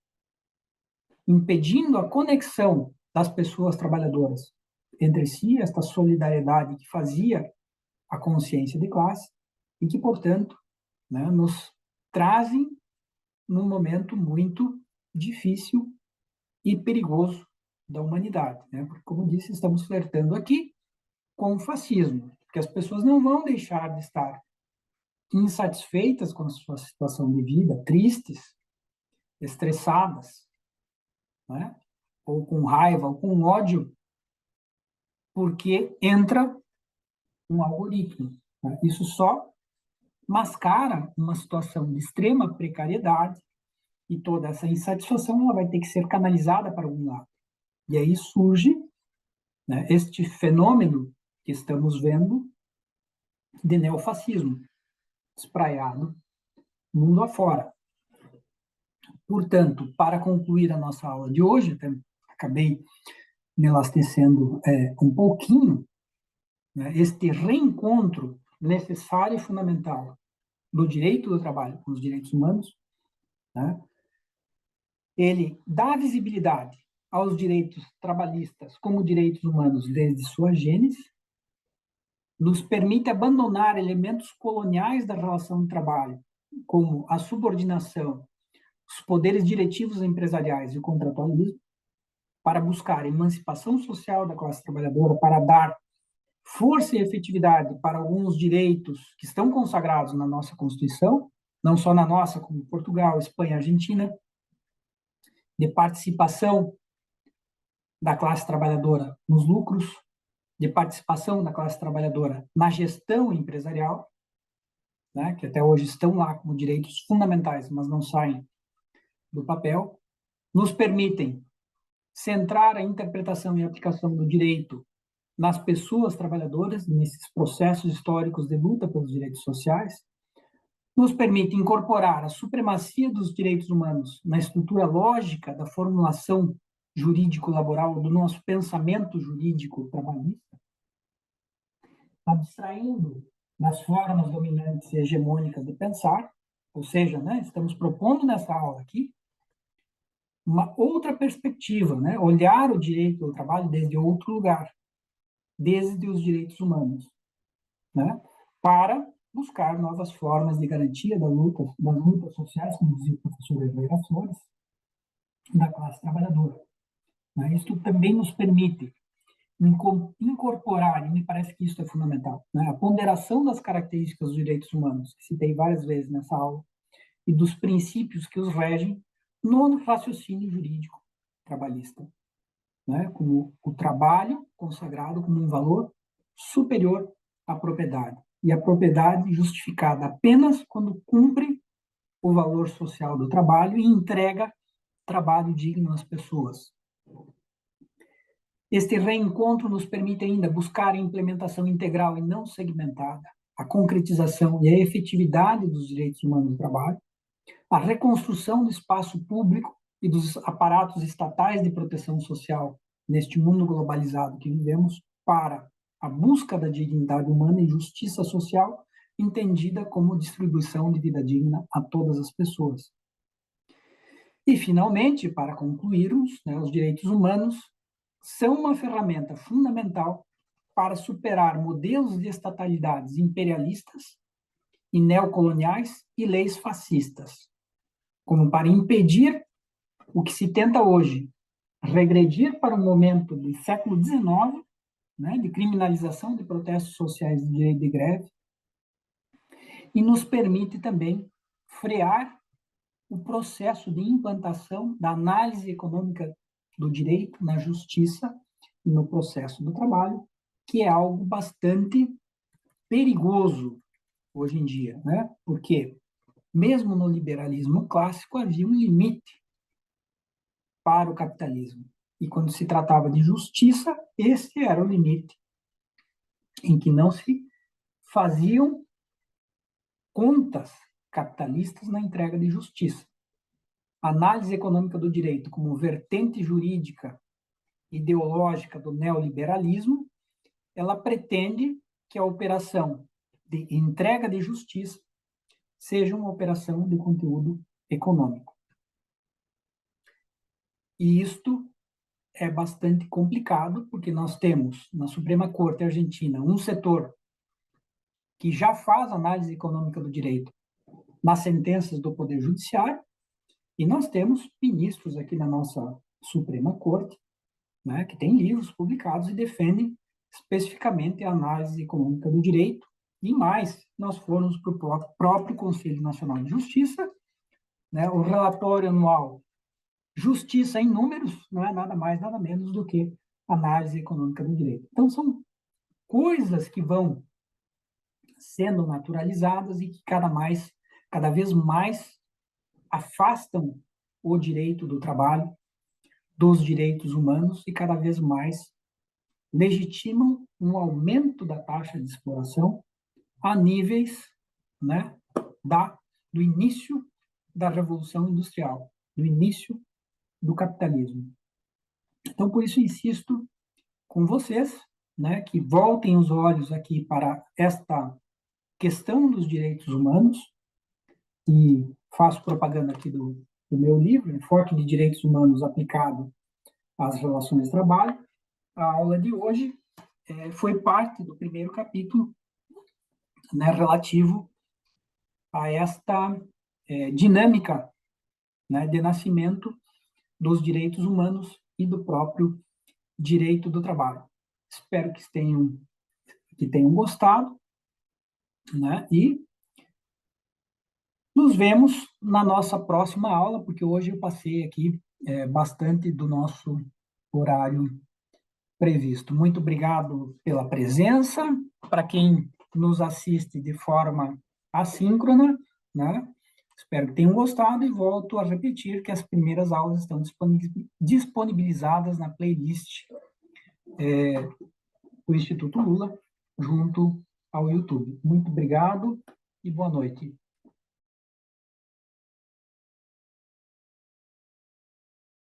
impedindo a conexão das pessoas trabalhadoras entre si, esta solidariedade que fazia a consciência de classe e que, portanto, né, nos trazem num momento muito difícil e perigoso da humanidade, né? Porque, como disse, estamos flertando aqui com o fascismo, porque as pessoas não vão deixar de estar insatisfeitas com a sua situação de vida, tristes, estressadas, né? Ou com raiva, ou com ódio, porque entra um algoritmo, né? Isso só mascara uma situação de extrema precariedade e toda essa insatisfação ela vai ter que ser canalizada para algum lado. E aí surge, né, este fenômeno que estamos vendo de neofascismo espraiado mundo afora. Portanto, para concluir a nossa aula de hoje, até acabei me elastecendo um pouquinho, né, este reencontro necessário e fundamental do direito do trabalho com os direitos humanos, né, ele dá visibilidade aos direitos trabalhistas como direitos humanos desde sua gênese, nos permite abandonar elementos coloniais da relação de trabalho, como a subordinação, os poderes diretivos empresariais e o contratualismo, para buscar emancipação social da classe trabalhadora, para dar força e efetividade para alguns direitos que estão consagrados na nossa Constituição, não só na nossa, como Portugal, Espanha, Argentina, de participação da classe trabalhadora nos lucros, de participação da classe trabalhadora na gestão empresarial, né, que até hoje estão lá como direitos fundamentais, mas não saem do papel, nos permitem centrar a interpretação e aplicação do direito nas pessoas trabalhadoras, nesses processos históricos de luta pelos direitos sociais, nos permite incorporar a supremacia dos direitos humanos na estrutura lógica da formulação jurídico-laboral do nosso pensamento jurídico trabalhista, abstraindo das formas dominantes e hegemônicas de pensar, ou seja, né, estamos propondo nessa aula aqui uma outra perspectiva, né, olhar o direito ao trabalho desde outro lugar, desde os direitos humanos, né, para buscar novas formas de garantia das lutas sociais, como dizia o professor Herrera Flores, da classe trabalhadora. Né? Isso também nos permite incorporar, e me parece que isso é fundamental, né? A ponderação das características dos direitos humanos, que citei várias vezes nessa aula, e dos princípios que os regem no raciocínio jurídico trabalhista, né? Como o trabalho consagrado como um valor superior à propriedade, e a propriedade justificada apenas quando cumpre o valor social do trabalho e entrega trabalho digno às pessoas. Este reencontro nos permite ainda buscar a implementação integral e não segmentada, a concretização e a efetividade dos direitos humanos do trabalho, a reconstrução do espaço público e dos aparatos estatais de proteção social neste mundo globalizado que vivemos, para a busca da dignidade humana e justiça social, entendida como distribuição de vida digna a todas as pessoas. E, finalmente, para concluirmos, né, os direitos humanos são uma ferramenta fundamental para superar modelos de estatalidades imperialistas e neocoloniais e leis fascistas, como para impedir o que se tenta hoje, regredir para um momento do século XIX, né, de criminalização de protestos sociais de direito de greve, e nos permite também frear o processo de implantação da análise econômica do direito na justiça e no processo do trabalho, que é algo bastante perigoso hoje em dia, né? Porque mesmo no liberalismo clássico havia um limite para o capitalismo. E quando se tratava de justiça, esse era o limite em que não se faziam contas capitalistas na entrega de justiça. A análise econômica do direito como vertente jurídica ideológica do neoliberalismo, ela pretende que a operação de entrega de justiça seja uma operação de conteúdo econômico. E isto é bastante complicado, porque nós temos na Suprema Corte Argentina um setor que já faz análise econômica do direito nas sentenças do Poder Judiciário, e nós temos ministros aqui na nossa Suprema Corte, né, que têm livros publicados e defendem especificamente a análise econômica do direito, e mais, nós formos para o próprio Conselho Nacional de Justiça, né, o relatório anual Justiça em Números não é nada mais, nada menos do que análise econômica do direito. Então, são coisas que vão sendo naturalizadas e que cada vez mais afastam o direito do trabalho dos direitos humanos e cada vez mais legitimam um aumento da taxa de exploração a níveis, né, do início da Revolução Industrial, do início do capitalismo. Então, por isso, insisto com vocês, né, que voltem os olhos aqui para esta questão dos direitos humanos, e faço propaganda aqui do meu livro, Enfoque de Direitos Humanos aplicado às relações de trabalho. A aula de hoje foi parte do primeiro capítulo, né, relativo a esta dinâmica, né, de nascimento dos direitos humanos e do próprio direito do trabalho. Espero que tenham gostado, né, e nos vemos na nossa próxima aula, porque hoje eu passei aqui bastante do nosso horário previsto. Muito obrigado pela presença. Para quem nos assiste de forma assíncrona, né? Espero que tenham gostado e volto a repetir que as primeiras aulas estão disponibilizadas na playlist do Instituto Lula, junto ao YouTube. Muito obrigado e boa noite.